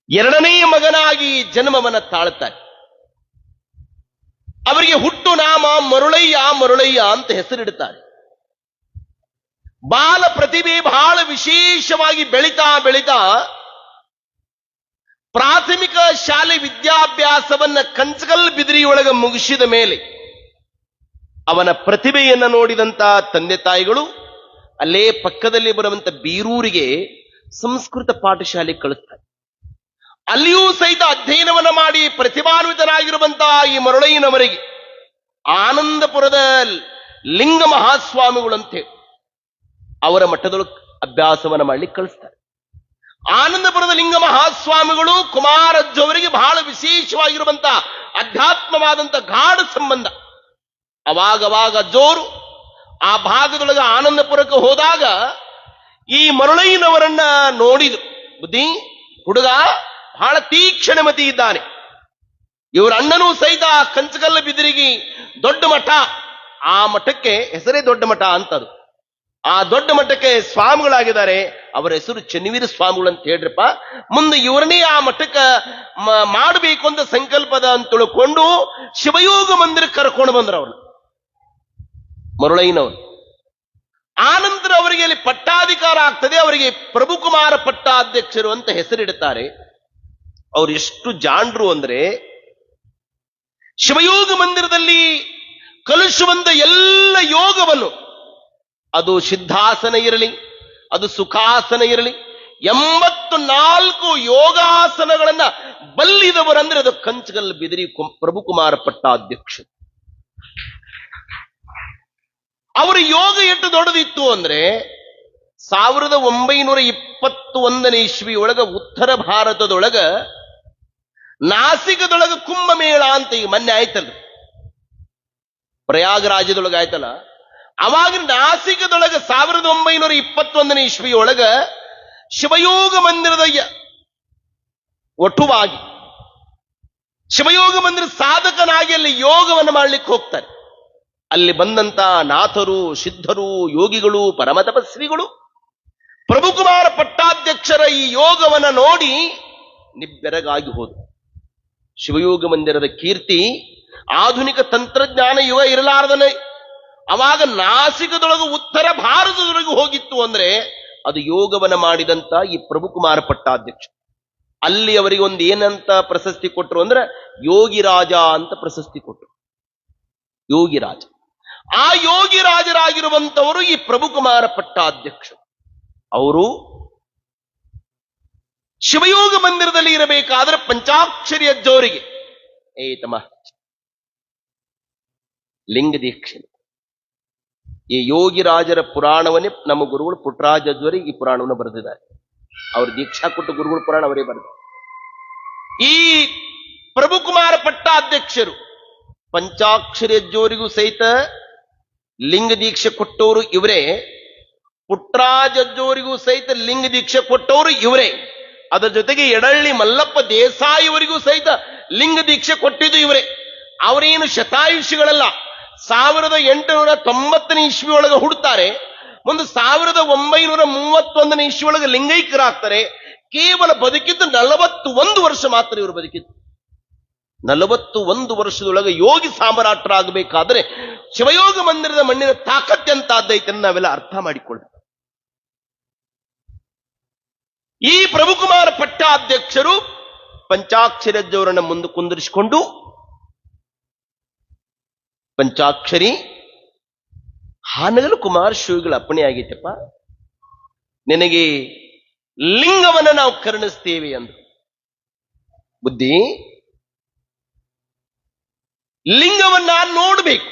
ಎರಡನೆಯ ಮಗನಾಗಿ ಜನ್ಮವನ್ನ ತಾಳ್ತಾರೆ. ಅವರಿಗೆ ಹುಟ್ಟು ನಾಮ ಮರುಳಯ್ಯ ಅಂತ ಹೆಸರಿಡುತ್ತಾರೆ. ಬಾಲ ಪ್ರತಿಭೆ ಬಹಳ ವಿಶೇಷವಾಗಿ ಬೆಳಿತಾ ಪ್ರಾಥಮಿಕ ಶಾಲೆ ವಿದ್ಯಾಭ್ಯಾಸವನ್ನ ಕಂಚಗಲ್ ಬಿದಿರಿಯೊಳಗೆ ಮುಗಿಸಿದ ಮೇಲೆ ಅವನ ಪ್ರತಿಭೆಯನ್ನು ನೋಡಿದಂತ ತಂದೆ ತಾಯಿಗಳು ಅಲ್ಲೇ ಪಕ್ಕದಲ್ಲಿ ಬರುವಂತ ಬೀರೂರಿಗೆ ಸಂಸ್ಕೃತ ಪಾಠಶಾಲೆ ಕಳಿಸ್ತಾರೆ. ಅಲ್ಲಿಯೂ ಸಹಿತ ಅಧ್ಯಯನವನ್ನ ಮಾಡಿ ಪ್ರತಿಭಾನ್ವಿತನಾಗಿರುವಂತಹ ಈ ಮರುಳಯ್ಯನವರಿಗೆ ಆನಂದಪುರದ ಲಿಂಗ ಮಹಾಸ್ವಾಮಿಗಳಂತೆ ಅವರ ಮಟ್ಟದೊಳಗೆ ಅಭ್ಯಾಸವನ್ನ ಮಾಡ್ಲಿಕ್ಕೆ ಕಳಿಸ್ತಾರೆ. ಆನಂದಪುರದ ಲಿಂಗ ಮಹಾಸ್ವಾಮಿಗಳು ಕುಮಾರಜ್ಜವರಿಗೆ ಬಹಳ ವಿಶೇಷವಾಗಿರುವಂತಹ ಅಧ್ಯಾತ್ಮವಾದಂತ ಗಾಢ ಸಂಬಂಧ. ಅವಾಗವಾಗ ಜೋರು ಆ ಭಾಗದೊಳಗೆ ಆನಂದಪುರಕ್ಕೆ ಹೋದಾಗ ಈ ಮರುಳಯ್ಯನವರನ್ನ ನೋಡಿದ್ರು. ಬುದ್ಧಿ ಹುಡುಗ ಬಹಳ ತೀಕ್ಷ್ಣಮತಿ ಇದ್ದಾನೆ. ಇವರ ಅಣ್ಣನೂ ಸಹಿತ ಕಂಚಗಲ್ಲ ಬಿದಿರಿಗೆ ದೊಡ್ಡ ಮಠ, ಆ ಮಠಕ್ಕೆ ಹೆಸರೇ ದೊಡ್ಡ ಮಠ ಅಂತದು. ಆ ದೊಡ್ಡ ಮಠಕ್ಕೆ ಸ್ವಾಮಿಗಳಾಗಿದ್ದಾರೆ. ಅವರ ಹೆಸರು ಚೆನ್ನವೀರ ಸ್ವಾಮಿಗಳು ಅಂತ ಹೇಳ್ರಪ್ಪ. ಮುಂದೆ ಇವರನ್ನೇ ಆ ಮಠಕ್ಕೆ ಮಾಡಬೇಕು ಅಂತ ಸಂಕಲ್ಪದ ಅಂತ ತಿಳ್ಕೊಂಡು ಶಿವಯೋಗ ಮಂದಿರಕ್ಕೆ ಕರ್ಕೊಂಡು ಬಂದ್ರು ಅವರು ಮರುಳಯ್ಯನವರು. ಆನಂತರ ಅವರಿಗೆ ಅಲ್ಲಿ ಪಟ್ಟಾಧಿಕಾರ ಆಗ್ತದೆ. ಅವರಿಗೆ ಪ್ರಭುಕುಮಾರ ಪಟ್ಟಾಧ್ಯಕ್ಷರು ಅಂತ ಹೆಸರಿಡುತ್ತಾರೆ. ಅವರು ಎಷ್ಟು ಜಾಣರು ಅಂದ್ರೆ ಶಿವಯೋಗ ಮಂದಿರದಲ್ಲಿ ಕಲಿಸುವಂತ ಎಲ್ಲ ಯೋಗವನ್ನು, ಅದು ಸಿದ್ಧಾಸನ ಇರಲಿ, ಅದು ಸುಖಾಸನ ಇರಲಿ, 84 ಯೋಗಾಸನಗಳನ್ನ ಬಲ್ಲಿದವರಂದ್ರೆ ಅದು ಕಂಚಗಲ್ ಬಿದಿರಿ ಪ್ರಭುಕುಮಾರ ಪಟ್ಟಾಧ್ಯಕ್ಷ. ಅವರ ಯೋಗ ಎಷ್ಟು ದೊಡ್ಡದಿತ್ತು ಅಂದ್ರೆ 1921 ಇಸ್ವಿಯೊಳಗ ಉತ್ತರ ಭಾರತದೊಳಗ ನಾಸಿಕದೊಳಗ ಕುಂಭಮೇಳ ಅಂತ ಈಗ ಮೊನ್ನೆ ಆಯ್ತಲ್ಲ, ಪ್ರಯಾಗರಾಜ್ಯದೊಳಗ ಆಯ್ತಲ್ಲ, ಅವಾಗ ನಾಸಿಕದೊಳಗ 1921 ಇಸ್ವಿಯೊಳಗ ಶಿವಯೋಗ ಮಂದಿರದ ಒಟುವಾಗಿ ಶಿವಯೋಗ ಮಂದಿರ ಸಾಧಕನಾಗಿ ಅಲ್ಲಿ ಯೋಗವನ್ನು ಮಾಡ್ಲಿಕ್ಕೆ ಹೋಗ್ತಾರೆ. ಅಲ್ಲಿ ಬಂದಂತ ನಾಥರು, ಸಿದ್ಧರು, ಯೋಗಿಗಳು, ಪರಮ ತಪಸ್ವಿಗಳು ಪ್ರಭುಕುಮಾರ ಪಟ್ಟಾಧ್ಯಕ್ಷರ ಈ ಯೋಗವನ್ನ ನೋಡಿ ನಿಬ್ಬೆರಗಾಗಿ ಹೋದರು. ಶಿವಯೋಗ ಮಂದಿರದ ಕೀರ್ತಿ ಆಧುನಿಕ ತಂತ್ರಜ್ಞಾನ ಯುಗ ಇರಲಾರದನೆ ಅವಾಗ ನಾಸಿಕದೊಳಗೆ ಉತ್ತರ ಭಾರತದೊಳಗೆ ಹೋಗಿತ್ತು ಅಂದ್ರೆ ಅದು ಯೋಗವನ್ನ ಮಾಡಿದಂತ ಈ ಪ್ರಭುಕುಮಾರ ಪಟ್ಟಾಧ್ಯಕ್ಷ. ಅಲ್ಲಿ ಅವರಿಗೆ ಒಂದು ಏನಂತ ಪ್ರಶಸ್ತಿ ಕೊಟ್ಟರು ಅಂದ್ರೆ ಯೋಗಿರಾಜ ಅಂತ ಪ್ರಶಸ್ತಿ ಕೊಟ್ಟರು. ಯೋಗಿರಾಜ. ಆ ಯೋಗಿರಾಜರಾಗಿರುವಂತವರು ಈ ಪ್ರಭುಕುಮಾರ ಪಟ್ಟಾಧ್ಯಕ್ಷ. ಅವರು ಶಿವಯೋಗ ಮಂದಿರದಲ್ಲಿ ಇರಬೇಕಾದ್ರೆ ಪಂಚಾಕ್ಷರಿ ಅಜ್ಜವರಿಗೆ ತಮ್ಮ ಲಿಂಗ ದೀಕ್ಷೆ. ಈ ಯೋಗಿರಾಜರ ಪುರಾಣವನ್ನೇ ನಮ್ಮ ಗುರುಗಳು ಪುಟ್ಟರಾಜ ಅಜ್ಜವರಿಗೆ ಈ ಪುರಾಣವನ್ನು ಬರೆದಿದ್ದಾರೆ. ಅವರು ದೀಕ್ಷಾ ಕೊಟ್ಟು ಗುರುಗಳ ಪುರಾಣ ಅವರೇ ಬರೆದಿದ್ದಾರೆ. ಈ ಪ್ರಭುಕುಮಾರ ಪಟ್ಟಾಧ್ಯಕ್ಷರು ಪಂಚಾಕ್ಷರಿ ಅಜ್ಜವರಿಗೂ ಸಹಿತ ಲಿಂಗ ದೀಕ್ಷೆ ಕೊಟ್ಟವರು ಇವರೇ, ಪುಟ್ಟರಾಜ ಅಜ್ಜವರಿಗೂ ಸಹಿತ ಲಿಂಗ ದೀಕ್ಷೆ ಕೊಟ್ಟವರು ಇವರೇ. ಅದರ ಜೊತೆಗೆ ಎಡಳ್ಳಿ ಮಲ್ಲಪ್ಪ ದೇಸಾಯಿ ಅವರಿಗೂ ಸಹಿತ ಲಿಂಗ ದೀಕ್ಷೆ ಕೊಟ್ಟಿದ್ದು ಇವರೇ. ಅವರೇನು ಶತಾಯುಷಿಗಳಲ್ಲ. 1890 ಇಸ್ವಿಯೊಳಗೆ ಹುಡ್ತಾರೆ, ಮುಂದೆ 1931 ಇಸ್ವಿಯೊಳಗೆ ಲಿಂಗೈಕ್ಯರಾಗ್ತಾರೆ. ಕೇವಲ ಬದುಕಿದ್ದು 41 ವರ್ಷ ಮಾತ್ರ ಇವರು ಬದುಕಿದ್ದು. 41 ವರ್ಷದೊಳಗೆ ಯೋಗಿ ಸಾಮ್ರಾಟರಾಗಬೇಕಾದ್ರೆ ಶಿವಯೋಗ ಮಂದಿರದ ಮಣ್ಣಿನ ತಾಕತ್ತೆಂತಾದ್ದೈತೆ ನಾವೆಲ್ಲ ಅರ್ಥ ಮಾಡಿಕೊಳ್ಳ. ಈ ಪ್ರಭುಕುಮಾರ ಪಟ್ಟಾಧ್ಯಕ್ಷರು ಪಂಚಾಕ್ಷರಜ್ಜವರನ್ನ ಮುಂದೆ ಕುಂದಿರಿಸಿಕೊಂಡು, ಪಂಚಾಕ್ಷರಿ ಹಾನಗಲ್ ಕುಮಾರ ಶಿವಗಳ ಅಪ್ಪಣೆ ಆಗೈತಪ್ಪ, ನಿನಗೆ ಲಿಂಗವನ್ನ ನಾವು ಕರುಣಿಸ್ತೇವೆ ಅಂದ್ರು. ಬುದ್ಧಿ, ಲಿಂಗವನ್ನ ನೋಡ್ಬೇಕು.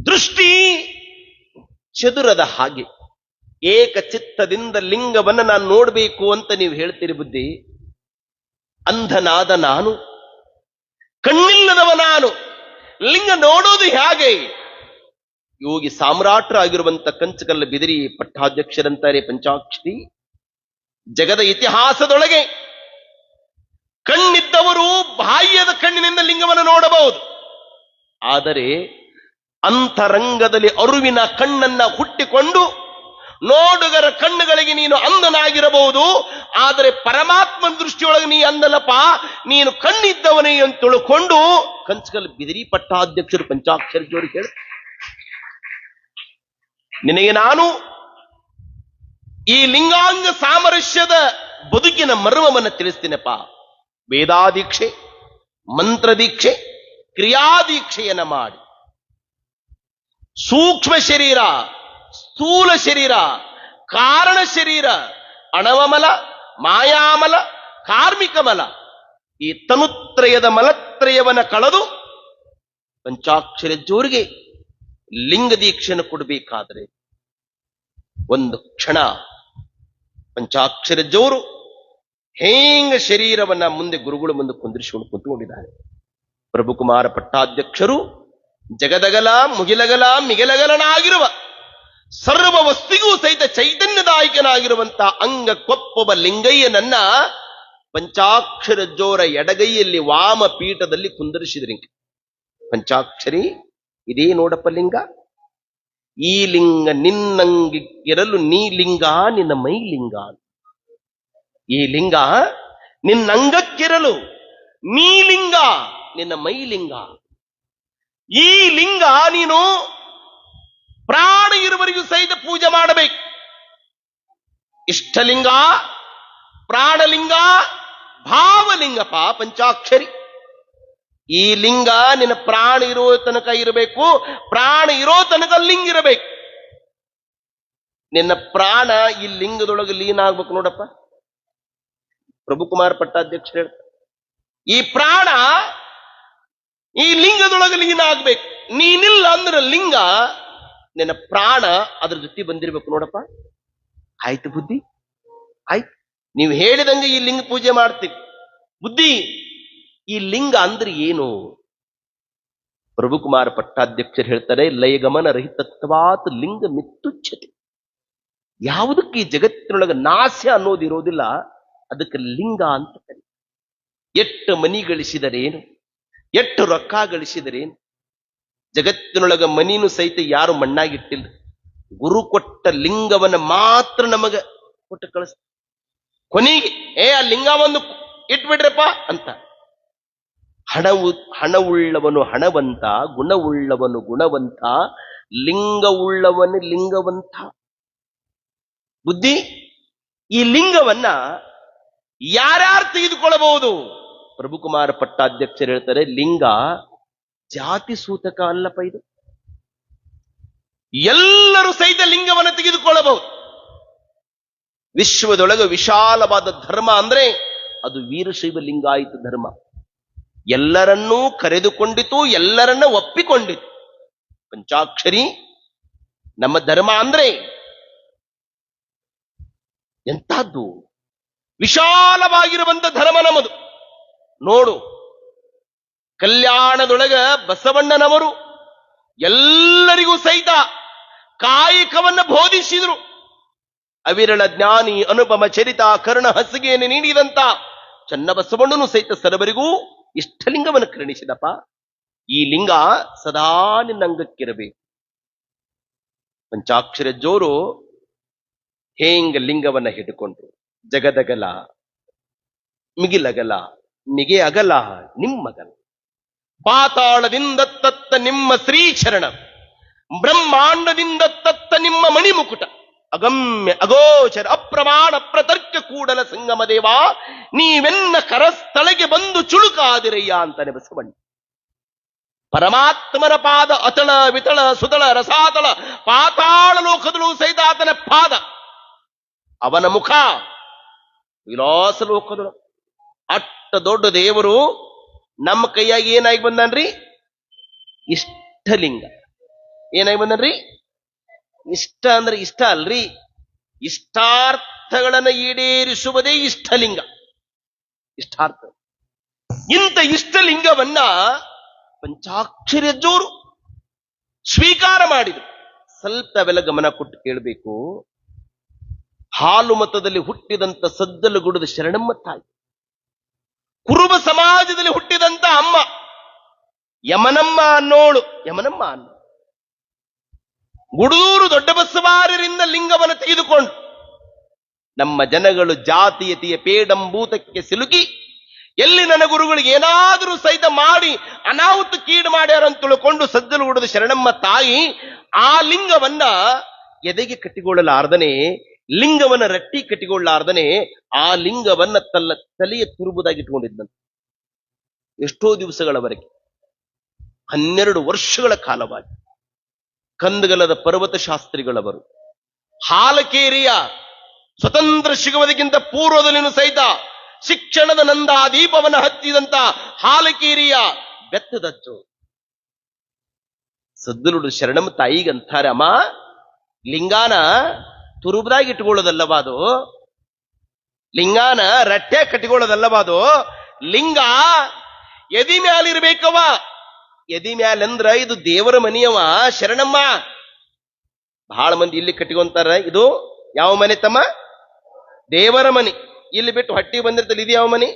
ದೃಷ್ಟಿ ಚದುರದ ಹಾಗೆ ಏಕಚಿತ್ತದಿಂದ ಲಿಂಗವನ್ನ ನಾನು ನೋಡ್ಬೇಕು ಅಂತ ನೀವು ಹೇಳ್ತೀರಿ ಬುದ್ಧಿ. ಅಂಧನಾದ ನಾನು, ಕಣ್ಣಿಲ್ಲದವ ನಾನು, ಲಿಂಗ ನೋಡೋದು ಹೇಗೆ? ಯೋಗಿ ಸಾಮ್ರಾಟರಾಗಿರುವಂತ ಕಂಚಕಲ್ಲ ಬಿದಿರಿ ಪಟ್ಟಾಧ್ಯಕ್ಷರಂತಾರೆ ಪಂಚಾಕ್ಷರಿ. ಜಗದ ಇತಿಹಾಸದೊಳಗೆ ಕಣ್ಣಿದ್ದವರು ಬಾಹ್ಯದ ಕಣ್ಣಿನಿಂದ ಲಿಂಗವನ್ನು ನೋಡಬಹುದು, ಆದರೆ ಅಂತರಂಗದಲ್ಲಿ ಅರುವಿನ ಕಣ್ಣನ್ನ ಹುಟ್ಟಿಕೊಂಡು ನೋಡುಗರ ಕಣ್ಣುಗಳಿಗೆ ನೀನು ಅಂಧನಾಗಿರಬಹುದು, ಆದರೆ ಪರಮಾತ್ಮನ ದೃಷ್ಟಿಯೊಳಗೆ ನೀ ಅಂದಲಪ್ಪ, ನೀನು ಕಣ್ಣಿದ್ದವನೇ ಅಂತ ತಿಳ್ಕೊಂಡು ಕಂಚಕಲ್ ಬಿದಿರಿ ಪಟ್ಟಾಧ್ಯಕ್ಷರು ಪಂಚಾಕ್ಷರಿ ಜೋಡಿ ಹೇಳಿ, ನಿನಗೆ ನಾನು ಈ ಲಿಂಗಾಂಗ ಸಾಮರಸ್ಯದ ಬದುಕಿನ ಮರ್ಮವನ್ನು ತಿಳಿಸ್ತೀನಪ್ಪ. ವೇದಾದೀಕ್ಷೆ, ಮಂತ್ರದೀಕ್ಷೆ, ಕ್ರಿಯಾದೀಕ್ಷೆಯನ್ನ ಮಾಡಿ ಸೂಕ್ಷ್ಮ ಶರೀರ, ಸ್ಥೂಲ ಶರೀರ, ಕಾರಣ ಶರೀರ, ಅಣವಮಲ, ಮಾಯಾಮಲ, ಕಾರ್ಮಿಕ ಮಲ, ಈ ತನುತ್ರಯದ ಮಲತ್ರಯವನ್ನ ಕಳೆದು ಪಂಚಾಕ್ಷರ ಜೋರಿಗೆ ಲಿಂಗ ದೀಕ್ಷೆಯನ್ನು ಕೊಡಬೇಕಾದರೆ ಒಂದು ಕ್ಷಣ ಪಂಚಾಕ್ಷರ ಜೋರು ಹೇಂಗ ಶರೀರವನ್ನ ಮುಂದೆ ಗುರುಗಳು ಮುಂದೆ ಕುಂದಿರಿಸಿಕೊಂಡು ಕುಂತ್ಕೊಂಡಿದ್ದಾರೆ. ಪ್ರಭುಕುಮಾರ ಪಟ್ಟಾಧ್ಯಕ್ಷರು ಜಗದಗಲ, ಮುಗಿಲಗಲ, ಮಿಗಿಲಗಲನಾಗಿರುವ ಸರ್ವ ವಸ್ತಿಗೂ ಸಹಿತ ಚೈತನ್ಯದಾಯಕನಾಗಿರುವಂತಹ ಅಂಗ ಕೊಪ್ಪೊಬ್ಬ ಲಿಂಗಯ್ಯನನ್ನ ಪಂಚಾಕ್ಷರ ಜೋರ ಎಡಗೈಯಲ್ಲಿ ವಾಮ ಪೀಠದಲ್ಲಿ ಕುಂದರಿಸಿದ್ರಿ. ಪಂಚಾಕ್ಷರಿ, ಇದೇ ನೋಡಪ್ಪ ಲಿಂಗ. ಈ ಲಿಂಗ ನಿನ್ನಂಗಿರಲು ನೀ ಲಿಂಗ, ನಿನ್ನ ಮೈ ಲಿಂಗ. ಈ ಲಿಂಗ ನಿನ್ನಂಗಕ್ಕಿರಲು ನೀ ಲಿಂಗ, ನಿನ್ನ ಮೈ ಲಿಂಗ. ಈ ಲಿಂಗ ನೀನು ಪ್ರಾಣ ಇರುವವರೆಗೂ ಸಹಿತ ಪೂಜೆ ಮಾಡಬೇಕು. ಇಷ್ಟಲಿಂಗ, ಪ್ರಾಣಲಿಂಗ, ಭಾವಲಿಂಗಪ್ಪ ಪಂಚಾಕ್ಷರಿ. ಈ ಲಿಂಗ ನಿನ್ನ ಪ್ರಾಣ ಇರೋ ತನಕ ಇರಬೇಕು, ಪ್ರಾಣ ಇರೋ ತನಕ ಲಿಂಗ ಇರಬೇಕು. ನಿನ್ನ ಪ್ರಾಣ ಈ ಲಿಂಗದೊಳಗೆ ಲೀನ ಆಗ್ಬೇಕು ನೋಡಪ್ಪ. ಪ್ರಭುಕುಮಾರ ಪಟ್ಟಾಧ್ಯಕ್ಷರು ಹೇಳ್ತಾರೆ, ಈ ಪ್ರಾಣ ಈ ಲಿಂಗದೊಳಗೆ ಲೀನ ಆಗ್ಬೇಕು. ನೀನಿಲ್ಲ ಅಂದ್ರೆ ಲಿಂಗ, ನಿನ್ನ ಪ್ರಾಣ ಅದ್ರ ಜೊತೆ ಬಂದಿರ್ಬೇಕು ನೋಡಪ್ಪ. ಆಯ್ತು ಬುದ್ಧಿ, ಆಯ್ತು, ನೀವು ಹೇಳಿದಂಗೆ ಈ ಲಿಂಗ ಪೂಜೆ ಮಾಡ್ತೀವಿ. ಬುದ್ಧಿ, ಈ ಲಿಂಗ ಅಂದ್ರೆ ಏನು? ಪ್ರಭುಕುಮಾರ ಪಟ್ಟಾಧ್ಯಕ್ಷರು ಹೇಳ್ತಾರೆ, ಲಯಗಮನ ರಹಿತತ್ವಾತ್ ಲಿಂಗ ಮಿತ್ತುಚ್ಛತೆ. ಯಾವುದಕ್ಕೆ ಈ ಜಗತ್ತಿನೊಳಗೆ ನಾಶ ಅನ್ನೋದಿರೋದಿಲ್ಲ, ಅದಕ್ಕೆ ಲಿಂಗ ಅಂತ ಕರೀತಾರೆ. ಎಷ್ಟು ಮನಿ ಗಳಿಸಿದರೇನು, ಎಷ್ಟು ರೊಕ್ಕ ಗಳಿಸಿದರೇನು, ಜಗತ್ತಿನೊಳಗ ಮನಿನೂ ಸಹಿತ ಯಾರು ಮಣ್ಣಾಗಿಟ್ಟಿಲ್ಲ. ಗುರು ಕೊಟ್ಟ ಲಿಂಗವನ್ನ ಮಾತ್ರ ನಮಗ ಕೊಟ್ಟು ಕಳಿಸ್. ಕೊನೆಗೆ ಆ ಲಿಂಗ ಒಂದು ಇಟ್ಬಿಡ್ರಪ್ಪ ಅಂತ. ಹಣವುಳ್ಳವನು ಹಣವಂತ, ಗುಣವುಳ್ಳವನು ಗುಣವಂತ, ಲಿಂಗವುಳ್ಳವನು ಲಿಂಗವಂತ. ಬುದ್ಧಿ, ಈ ಲಿಂಗವನ್ನ ಯಾರ್ಯಾರು ತೆಗೆದುಕೊಳ್ಳಬಹುದು? ಪ್ರಭುಕುಮಾರ ಪಟ್ಟಾಧ್ಯಕ್ಷರು ಹೇಳ್ತಾರೆ, ಲಿಂಗ ಜಾತಿ ಸೂತಕ ಅಲ್ಲಪ್ಪ ಇದು. ಎಲ್ಲರೂ ಸಹಿತ ಲಿಂಗವನ್ನು ತೆಗೆದುಕೊಳ್ಳಬಹುದು. ವಿಶ್ವದೊಳಗೆ ವಿಶಾಲವಾದ ಧರ್ಮ ಅಂದ್ರೆ ಅದು ವೀರಶೈವ ಲಿಂಗಾಯತ ಧರ್ಮ. ಎಲ್ಲರನ್ನೂ ಕರೆದುಕೊಂಡಿತು, ಎಲ್ಲರನ್ನ ಒಪ್ಪಿಕೊಂಡಿತು. ಪಂಚಾಕ್ಷರಿ ನಮ್ಮ ಧರ್ಮ ಅಂದ್ರೆ ಎಂತಹದ್ದು ವಿಶಾಲವಾಗಿರುವಂತ ಧರ್ಮ ನಮ್ಮದು. ನೋಡು, ಕಲ್ಯಾಣದೊಳಗ ಬಸವಣ್ಣನವರು ಎಲ್ಲರಿಗೂ ಸಹಿತ ಕಾಯಕವನ್ನ ಬೋಧಿಸಿದ್ರು. ಅವಿರಳ ಜ್ಞಾನಿ ಅನುಪಮ ಚರಿತ ಕರ್ಣ ಹಸಿಗೆಯನ್ನು ನೀಡಿದಂತ ಚನ್ನಬಸವಣ್ಣನು ಸಹಿತ ಸರ್ವರಿಗೂ ಇಷ್ಟಲಿಂಗವನ್ನು ಕರುಣಿಸಿದಪ್ಪ. ಈ ಲಿಂಗ ಸದಾ ನಿನ್ನಂಗಕ್ಕಿರಬೇಕು. ಪಂಚಾಕ್ಷರ ಜೋರು ಹೇಂಗ ಲಿಂಗವನ್ನ ಹಿಡ್ಕೊಂಡ್ರು. ಜಗದಗಲ ಮಿಗಿಲಗಲ ಮಿಗೆ ಅಗಲ ನಿಮ್ಮಗಲ, ಪಾತಾಳದಿಂದ ತತ್ತ ನಿಮ್ಮ ಶ್ರೀಚರಣ, ಬ್ರಹ್ಮಾಂಡದಿಂದ ತತ್ತ ನಿಮ್ಮ ಮಣಿಮುಕುಟ, ಅಗಮ್ಯ ಅಗೋಚರ ಅಪ್ರಮಾಣ ಪ್ರತರ್ಕ ಕೂಡಲ ಸಂಗಮ ದೇವ, ನೀವೆನ್ನ ಕರಸ್ಥಳಗೆ ಬಂದು ಚುಳುಕಾದಿರಯ್ಯ ಅಂತಾನೆ ಬಸವಣ್ಣ. ಪರಮಾತ್ಮನ ಪಾದ ಅತಳ ವಿತಳ ಸುತಳ ರಸಾತಳ ಪಾತಾಳ ಲೋಕದಲ್ಲೂ ಸಹಿತ ಆತನ ಪಾದ, ಅವನ ಮುಖ ವಿಲಾಸ ಲೋಕದಳು. ಅಷ್ಟ ದೊಡ್ಡ ದೇವರು ನಮ್ಮ ಕೈಯಾಗಿ ಏನಾಗಿ ಬಂದನ್ರಿ? ಇಷ್ಟಲಿಂಗ. ಏನಾಗಿ ಬಂದನ್ರಿ? ಇಷ್ಟ ಅಂದ್ರೆ ಇಷ್ಟ ಅಲ್ರಿ, ಇಷ್ಟಾರ್ಥಗಳನ್ನ ಈಡೇರಿಸುವುದೇ ಇಷ್ಟಲಿಂಗ. ಇಷ್ಟಾರ್ಥ. ಇಂಥ ಇಷ್ಟಲಿಂಗವನ್ನ ಪಂಚಾಕ್ಷರಿ ಜೋರು ಸ್ವೀಕಾರ ಮಾಡಿದ್ರು. ಸ್ವಲ್ಪ ಅವೆಲ್ಲ ಗಮನ ಕೊಟ್ಟು ಕೇಳಬೇಕು. ಹಾಲು ಮತದಲ್ಲಿ ಹುಟ್ಟಿದಂತ ಸದ್ದಲುಗುಡದ ಶರಣಮ್ಮ ತಾಯಿ, ಕುರುಬ ಸಮಾಜದಲ್ಲಿ ಹುಟ್ಟಿದಂತ ಅಮ್ಮ ಯಮನಮ್ಮ ಅನ್ನೋಳು. ಯಮನಮ್ಮ ಅನ್ನೋ ಗುಡೂರು ದೊಡ್ಡ ಬಸವಾರರಿಂದ ಲಿಂಗವನ್ನು ತೆಗೆದುಕೊಂಡು ನಮ್ಮ ಜನಗಳು ಜಾತೀಯತೆಯ ಪೇಡಂಬೂತಕ್ಕೆ ಸಿಲುಕಿ ಎಲ್ಲಿ ನನ್ನ ಗುರುಗಳಿಗೆ ಏನಾದರೂ ಸಹಿತ ಮಾಡಿ ಅನಾಹುತಕ್ಕೀಡು ಮಾಡ್ಯಾರ ಅಂತ ತಿಳ್ಕೊಂಡು ಸದ್ದಲುಗುಡದ ಶರಣಮ್ಮ ತಾಯಿ ಆ ಲಿಂಗವನ್ನ ಎದೆಗೆ ಕಟ್ಟಿಕೊಳ್ಳಲಾರ್ದನೆ, ಲಿಂಗವನ್ನ ರಟ್ಟಿ ಕಟ್ಟಿಕೊಳ್ಳಾರ್ದನೆ ಆ ಲಿಂಗವನ್ನ ತಲೆಯ ತುರುಬುದಾಗಿ ಇಟ್ಕೊಂಡಿದ್ದಂತೆ. ಎಷ್ಟೋ ದಿವಸಗಳವರೆಗೆ, 12 ವರ್ಷಗಳ ಕಾಲವಾಗಿ ಕಂದಗಲದ ಪರ್ವತ ಶಾಸ್ತ್ರಿಗಳವರು ಹಾಲಕೇರಿಯ ಸ್ವತಂತ್ರ ಸಿಗುವುದಕ್ಕಿಂತ ಪೂರ್ವದಲ್ಲಿನೂ ಸಹಿತ ಶಿಕ್ಷಣದ ನಂದಾದೀಪವನ್ನು ಹತ್ತಿದಂತ ಹಾಲಕೇರಿಯ ಬೆತ್ತದಚ್ಚು ಸದ್ದಲುಡು ಶರಣಮ್ಮ ತಾಯಿಗಂತಾರೆ, ಅಮ್ಮ ಲಿಂಗಾನ ತುರುಬದಾಗಿ ಇಟ್ಕೊಳ್ಳೋದಲ್ಲವಾ ಅದು, ಲಿಂಗಾನ ರಟ್ಟೆ ಕಟ್ಟಿಕೊಳ್ಳೋದಲ್ಲವಾ ಅದು, ಲಿಂಗ ಎದಿ ಮ್ಯಾಲಿರ್ಬೇಕವ. ಎದಿ ಮ್ಯಾಲಂದ್ರ ಇದು ದೇವರ ಮನೆಯವ ಶರಣಮ್ಮ. ಬಹಳ ಮಂದಿ ಇಲ್ಲಿ ಕಟ್ಟಿಕೊಂತಾರ. ಇದು ಯಾವ ಮನೆ ತಮ್ಮ? ದೇವರ ಮನೆ. ಇಲ್ಲಿ ಬಿಟ್ಟು ಹಟ್ಟಿ ಬಂದಿರ್ತಲ್ಲ, ಇದು ಯಾವ ಮನೆ?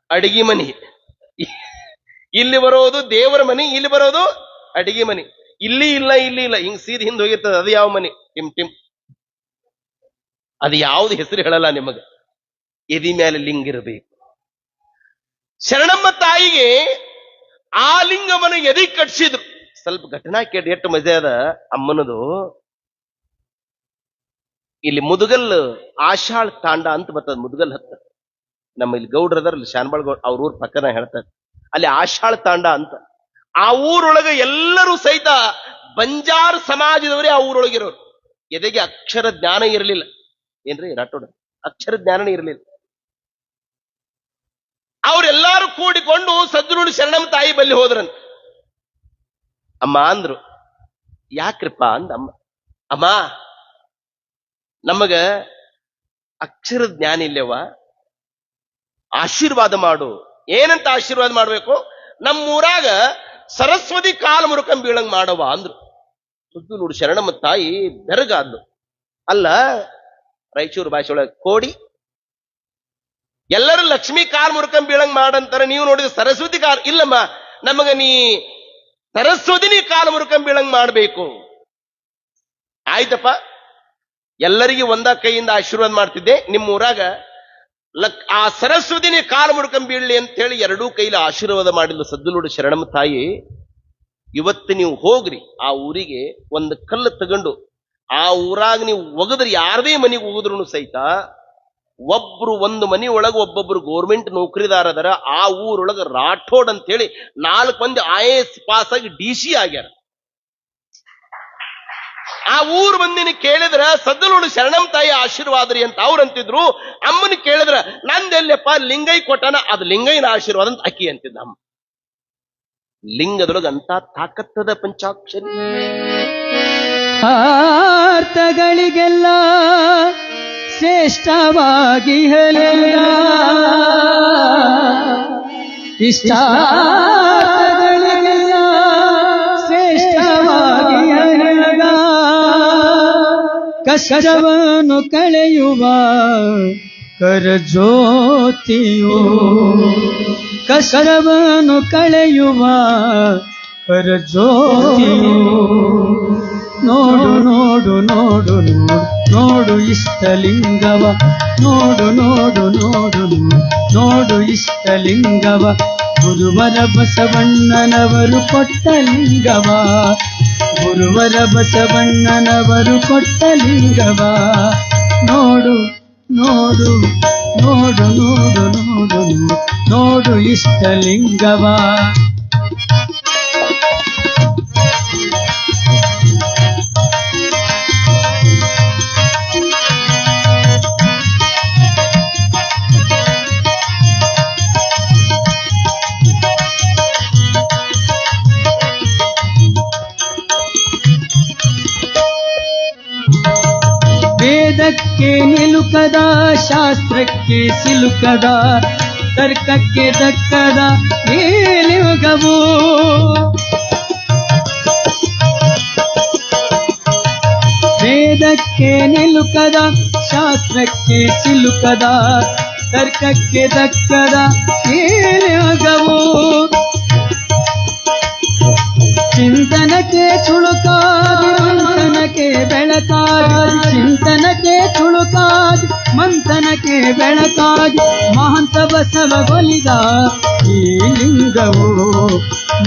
ಅಡಿಗೆ ಮನೆ. ಇಲ್ಲಿ ಬರೋದು ದೇವರ ಮನೆ, ಇಲ್ಲಿ ಬರೋದು ಅಡಿಗೆ ಮನೆ. ಇಲ್ಲಿ ಇಲ್ಲ, ಇಲ್ಲಿ ಇಲ್ಲ, ಹಿಂಗ್ ಸೀದ್ ಹಿಂದ್ ಹೋಗಿರ್ತದೆ. ಅದು ಯಾವ ಮನೆ? ಟಿಮ್ ಟಿಮ್. ಅದು ಯಾವ್ದು ಹೆಸರು ಹೇಳಲ್ಲ ನಿಮಗ. ಎದಿ ಮೇಲೆ ಲಿಂಗ ಇರಬೇಕು. ಶರಣಮ್ಮ ತಾಯಿಗೆ ಆ ಲಿಂಗವನ್ನು ಎದಿ ಕಟ್ಸಿದ್ರು. ಸ್ವಲ್ಪ ಘಟನಾ ಕೇಳಿ ಎಷ್ಟು ಮಜೆ ಅದ ಅಮ್ಮನದು. ಇಲ್ಲಿ ಮುದುಗಲ್ ಆಷಾಳ್ ತಾಂಡ ಅಂತ ಬರ್ತದ, ಮುದುಗಲ್ ಹತ್ತ ನಮ್ಮ ಇಲ್ಲಿ ಗೌಡ್ರದಲ್ಲಿ ಶಾನ್ಬಾಳ್ ಗೌಡ್ ಅವ್ರ ಊರ್ ಪಕ್ಕನ ಹೇಳ್ತಾರೆ, ಅಲ್ಲಿ ಆಷಾಢ ತಾಂಡ ಅಂತ. ಆ ಊರೊಳಗೆ ಎಲ್ಲರೂ ಸಹಿತ ಬಂಜಾರ ಸಮಾಜದವರೇ ಆ ಊರೊಳಗಿರೋರು. ಎದೆಗೆ ಅಕ್ಷರ ಜ್ಞಾನ ಇರಲಿಲ್ಲ. ಏನ್ರಿ ರಾಠೋಡ, ಅಕ್ಷರ ಜ್ಞಾನನೇ ಇರಲಿಲ್ಲ. ಅವರೆಲ್ಲಾರು ಕೂಡಿಕೊಂಡು ಸದ್ಗುರು ಶರಣಮ್ಮ ತಾಯಿ ಬಲ್ಲಿ ಹೋದ್ರಂತ. ಅಮ್ಮ ಅಂದ್ರು, ಯಾಕ್ರಿಪ್ಪ ಅಂದ ಅಮ್ಮ. ಅಮ್ಮ, ನಮಗ ಅಕ್ಷರ ಜ್ಞಾನ ಇಲ್ಲವ, ಆಶೀರ್ವಾದ ಮಾಡು. ಏನಂತ ಆಶೀರ್ವಾದ ಮಾಡ್ಬೇಕು? ನಮ್ಮೂರಾಗ ಸರಸ್ವತಿ ಕಾಲ ಮುರುಕಂ ಬೀಳಂಗ್ ಮಾಡವ ಅಂದ್ರು. ಸದ್ಗುರು ಶರಣಮ್ಮ ತಾಯಿ ಬೆರಗ ಅಂದ್ರು. ಅಲ್ಲ, ರಾಯಚೂರು ಭಾಷೆ ಒಳಗೆ ಕೋಡಿ ಎಲ್ಲರೂ ಲಕ್ಷ್ಮೀ ಕಾಲ್ ಮುರುಕಂ ಬೀಳಂಗ್ ಮಾಡಂತಾರ, ನೀವು ನೋಡಿದ್ರೆ ಸರಸ್ವತಿ ಕಾಲ್ ಇಲ್ಲಮ್ಮ, ನಮಗ ನೀ ಸರಸ್ವತಿನಿ ಕಾಲ್ ಮುರುಕಂ ಬೀಳಂಗ್ ಮಾಡ್ಬೇಕು. ಆಯ್ತಪ್ಪ, ಎಲ್ಲರಿಗೂ ಒಂದ ಕೈಯಿಂದ ಆಶೀರ್ವಾದ ಮಾಡ್ತಿದ್ದೆ. ನಿಮ್ಮ ಊರಾಗ ಆ ಸರಸ್ವತಿನಿ ಕಾಲ್ ಮುರುಕಂ ಬೀಳಲಿ ಅಂತ ಹೇಳಿ ಎರಡೂ ಕೈಲಿ ಆಶೀರ್ವಾದ ಮಾಡಿಲ್ಲ ಸದ್ಗುರು ಶರಣಮ್ಮ ತಾಯಿ. ಇವತ್ತು ನೀವು ಹೋಗ್ರಿ ಆ ಊರಿಗೆ, ಒಂದು ಕಲ್ಲು ತಗೊಂಡು ಆ ಊರಾಗ ನೀವು ಒಗದ್ರಿ, ಯಾರದೇ ಮನೆಗೆ ಹೋಗಿದ್ರು ಸಹಿತ ಒಬ್ರು ಒಂದು ಮನಿ ಒಳಗೆ ಒಬ್ಬೊಬ್ರು ಗೌರ್ಮೆಂಟ್ ನೌಕರಿದಾರ ಅದರ. ಆ ಊರೊಳಗ ರಾಠೋಡ್ ಅಂತ ಹೇಳಿ 4 ಮಂದಿ IAS ಪಾಸ್ ಆಗಿ DC ಆಗ್ಯಾರ. ಆ ಊರ್ ಮಂದಿನ ಕೇಳಿದ್ರ ಸದ್ಗುರು ಶರಣಮ್ಮ ತಾಯಿ ಆಶೀರ್ವಾದ್ರಿ ಅಂತ ಅವ್ರು ಅಂತಿದ್ರು. ಅಮ್ಮನ ಕೇಳಿದ್ರ ನಂದೆಲ್ಲಪ್ಪ ಲಿಂಗೈ ಕೊಟ್ಟನ, ಅದು ಲಿಂಗೈನ ಆಶೀರ್ವಾದ ಅಂತ ಅಕ್ಕಿ ಅಂತಿದ್ದ ಅಮ್ಮ. ಲಿಂಗದೊಳಗ ಅಂತ ತಾಕತ್ತದ ಪಂಚಾಕ್ಷರಿ. ಅರ್ಥಗಳಿಗೆಲ್ಲ ಶ್ರೇಷ್ಠವಾಗಿ ಹೇಳಲಿಲ್ಲ, ಇಷ್ಟಾರ್ಥಗಳಿಗೆಲ್ಲ ಶ್ರೇಷ್ಠವಾಗಿ ಹೇಳಲಿಲ್ಲ. ಕಷ್ಟವನ್ನು ಕಳೆಯುವ ಕರಜ್ಯೋತಿಯು, ಕಷ್ಟವನ್ನು ಕಳೆಯುವ ಕರಜ್ಯೋತಿಯು. ನೋಡು ನೋಡು ನೋಡು ನೋಡು ನೋಡು ಇಷ್ಟಲಿಂಗವ, ನೋಡು ನೋಡು ನೋಡು ನೋಡು ಇಷ್ಟಲಿಂಗವ. ಗುರುವರ ಬಸವಣ್ಣನವರು ಕೊಟ್ಟ ಲಿಂಗವ, ಗುರುವರ ಬಸವಣ್ಣನವರು ಕೊಟ್ಟ ಲಿಂಗವ. ನೋಡು ನೋಡು ನೋಡು ನೋಡು ನೋಡು ನೋಡು ಇಷ್ಟಲಿಂಗವ. ವೇದಕ್ಕೆ ನಿಲುಕದ, ಶಾಸ್ತ್ರಕ್ಕೆ ಸಿಲುಕದ, ತರ್ಕಕ್ಕೆ ದಕ್ಕದ ಈ ಲಿಂಗವು. ವೇದಕ್ಕೆ ನಿಲುಕದ, ಶಾಸ್ತ್ರಕ್ಕೆ ಸಿಲುಕದ, ತರ್ಕಕ್ಕೆ ದಕ್ಕದ ಈ ಲಿಂಗವು. ಚಿಂತನಕ್ಕೆ ಚುಳುಕಾದಿ ಮಂಥನಕ್ಕೆ ಬೆಳಕಾಗಿ, ಚಿಂತನಕ್ಕೆ ಚುಳುಕಾದಿ ಮಂಥನಕ್ಕೆ ಬೆಳಕಾಗಿ ಮಹಂತ ಬಸವಗೊಲಿದ ಈ ಲಿಂಗವು,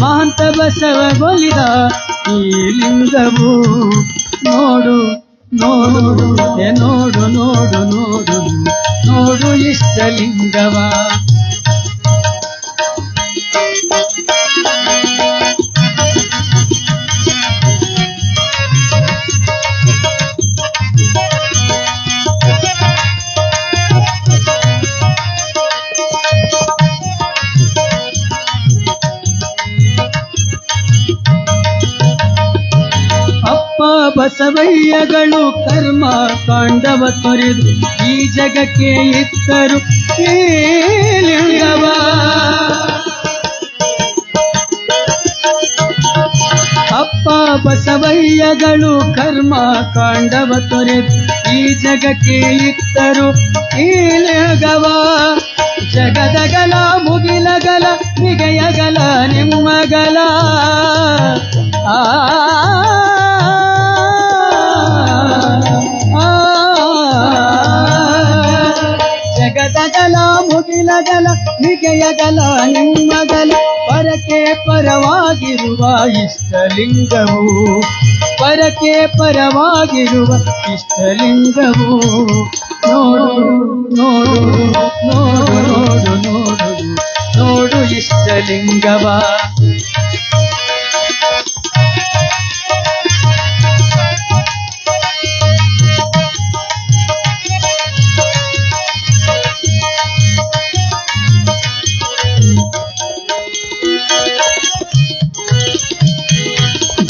ಮಹಂತ ಬಸವಗೊಲಿದ ಈ ಲಿಂಗವು. ನೋಡು ನೋಡು ನೋಡು ನೋಡು ನೋಡು ನೋಡು ಇಷ್ಟಲಿಂಗವ. ಬಸವಯ್ಯಗಳು ಕರ್ಮ ಕಾಂಡವ ತೊರೆದು ಈ ಜಗಕ್ಕೆ ಇತ್ತರು ಈ ಲಿಂಗವ. ಅಪ್ಪ ಬಸವಯ್ಯಗಳು ಕರ್ಮ ಕಾಂಡವ ತೊರೆದು ಈ ಜಗಕ್ಕೆ ಇತ್ತರು ಈ ಲಿಂಗವ. ಜಗದಗಲ ಮುಗಿಲಗಲ ಮಿಗೆಯಗಲ ನಿಮ್ಮಗಲ ಜಗದಗಲ ಮುಗಿಲಗಲ ಮಿಗೆಯಗಲ ನಿಮ್ಮಗಲ. ಪರಕೆ ಪರವಾಗಿರುವ ಇಷ್ಟಲಿಂಗವು, ಪರಕೆ ಪರವಾಗಿರುವ ಇಷ್ಟಲಿಂಗವು ನೋಡು ನೋಡು ನೋಡು ನೋಡು ನೋಡು ನೋಡು ಇಷ್ಟಲಿಂಗವ.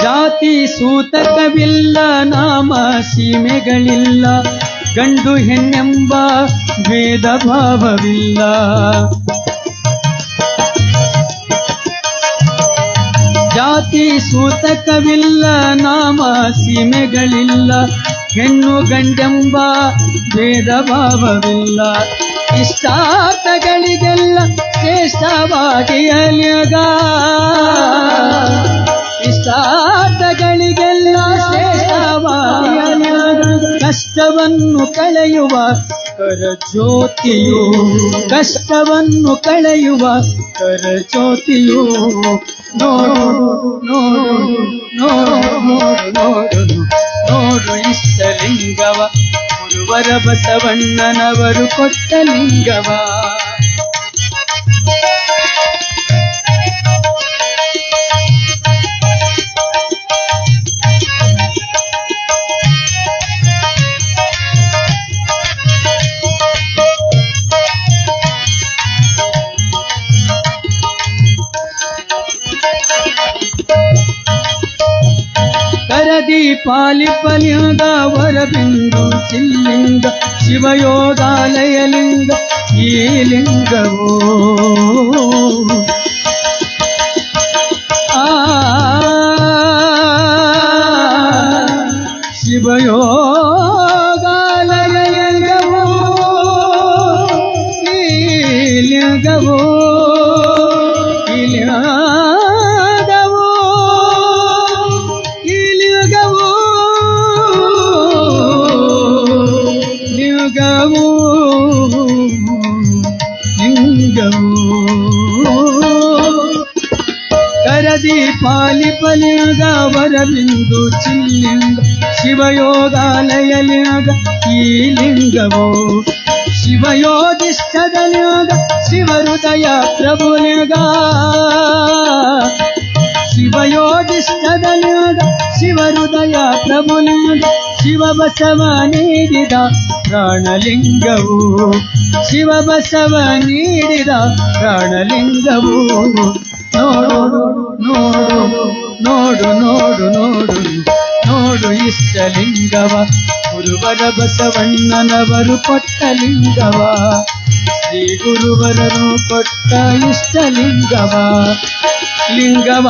ಜಾತಿ ಸೂತಕವಿಲ್ಲ, ನಾಮ ಸೀಮೆಗಳಿಲ್ಲ, ಗಂಡು ಹೆಣ್ಣೆಂಬ ಭೇದ ಭಾವವಿಲ್ಲ. ಜಾತಿ ಸೂತಕವಿಲ್ಲ, ನಾಮ ಸೀಮೆಗಳಿಲ್ಲ, ಹೆಣ್ಣು ಗಂಡೆಂಬ ಭೇದ ಭಾವವಿಲ್ಲ. ಇಷ್ಟಾರ್ಥಗಳಿಗೆಲ್ಲ ಶ್ರೇಷ್ಠವಾಗಿಯಲಿಗ, ಇಷ್ಟಾರ್ಥಗಳಿಗೆಲ್ಲ ಶ್ರೇಷ್ಠವಾಗಿಯಲಿಗ. ಕಷ್ಟವನ್ನು ಕಳೆಯುವ ಕರಜ್ಯೋತಿಯು, ಕಷ್ಟವನ್ನು ಕಳೆಯುವ ಕರಜ್ಯೋತಿಯು. ನೋಡು ನೋಡು ನೋಡು ನೋಡು ನೋಡು ನೋಡು ಇಷ್ಟಲಿಂಗವ, ಗುರುವರ ಬಸವಣ್ಣನವರು ಕೊಟ್ಟ ಲಿಂಗವ. ಪಾಲಿಪಲಿಂಗ ವರಬಿಂದು ಚಿಲ್ಲಿಂಗ, ಶಿವಯೋಗಾಲಯಲಿಂಗ ಈ ಲಿಂಗವೋ. ಶಿವಯೋಗಾಲಯಲಿಂಗವೋ ಈ ಲಿಂಗವೋ, ಈ ಲಿಂಗವೋ, ಈ ಲಿಂಗವೋ, ಲಿಂಗವೋ ಲಿಂಗವೋ. ಕರದಿ ಪಾಲಿಪಲಿಂಗ ವರಬಿಂದು ಚಿಲ್ಲಿಂಗ, ಶಿವಯೋಗಾಲಯಲಿಂಗ ಈ ಲಿಂಗವೋ. ಶಿವಯೋಗಿಷ್ಠದ ಲಿಂಗ, ಶಿವಹೃದಯ ಪ್ರಭುಲಿಂಗ, ಶಿವಯೋಗಿಷ್ಠದ ಲಿಂಗ, ಶಿವಹೃದಯ ಪ್ರಭುಲಿಂಗ. ಶಿವಬಸವ ನೀಡಿದ ಪ್ರಾಣಲಿಂಗವು, ಶಿವಬಸವ ನೀಡಿದ ಪ್ರಾಣಲಿಂಗವು. ನೋಡು ನೋಡು ನೋಡು ನೋಡು ನೋಡು ನೋಡು ಇಷ್ಟಲಿಂಗವ, ಗುರುವರ ಬಸವಣ್ಣನವರು ಕೊಟ್ಟ ಲಿಂಗವ, ಶ್ರೀ ಗುರುವರರು ಕೊಟ್ಟ ಇಷ್ಟಲಿಂಗವ. ಲಿಂಗವ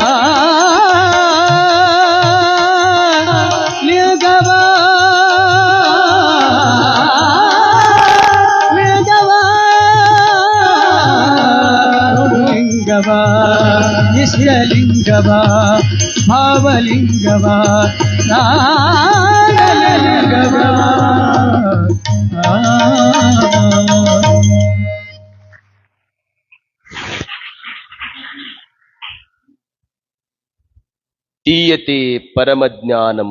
ಲಿಂಗವ ಲಿಂಗವ ಲಿಂಗವ, ಇಷ್ಟಲಿಂಗವ, ಭಾವಲಿಂಗವ, ಲಿಂಗವ. ತೀಯತೆ ಪರಮಜ್ಞಾನಂ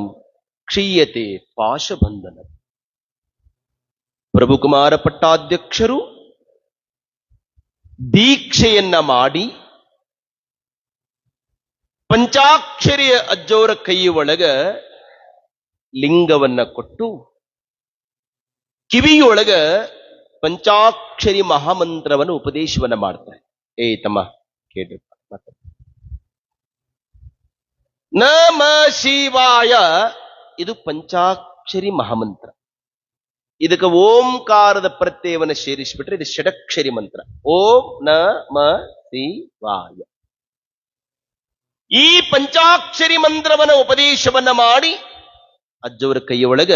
ಕ್ಷೀಯತೆ ಪಾಶಬಂಧನಂ. ಪ್ರಭುಕುಮಾರ ಪಟ್ಟಾಧ್ಯಕ್ಷರು ದೀಕ್ಷೆಯನ್ನ ಮಾಡಿ ಪಂಚಾಕ್ಷರಿಯ ಅಜ್ಜೋರ ಕೈ ಒಳಗ ಲಿಂಗವನ್ನ ಕೊಟ್ಟು ಕಿವಿಯೊಳಗ ಪಂಚಾಕ್ಷರಿ ಮಹಾಮಂತ್ರವನ್ನು ಉಪದೇಶವನ್ನ ಮಾಡ್ತಾರೆ. ತಮ್ಮ ಕೇಳ್ರಿ, ನಮ ಶಿವಾಯ ಇದು ಪಂಚಾಕ್ಷರಿ ಮಹಾಮಂತ್ರ. ಇದಕ್ಕೆ ಓಂಕಾರದ ಪ್ರತ್ಯಯವನ್ನು ಸೇರಿಸಿಬಿಟ್ರೆ ಇದು ಷಡಕ್ಷರಿ ಮಂತ್ರ. ಓಂ ನಮ ಶಿವಾಯ. ಈ ಪಂಚಾಕ್ಷರಿ ಮಂತ್ರವನ್ನ ಉಪದೇಶವನ್ನ ಮಾಡಿ ಅಜ್ಜವರ ಕೈಯೊಳಗ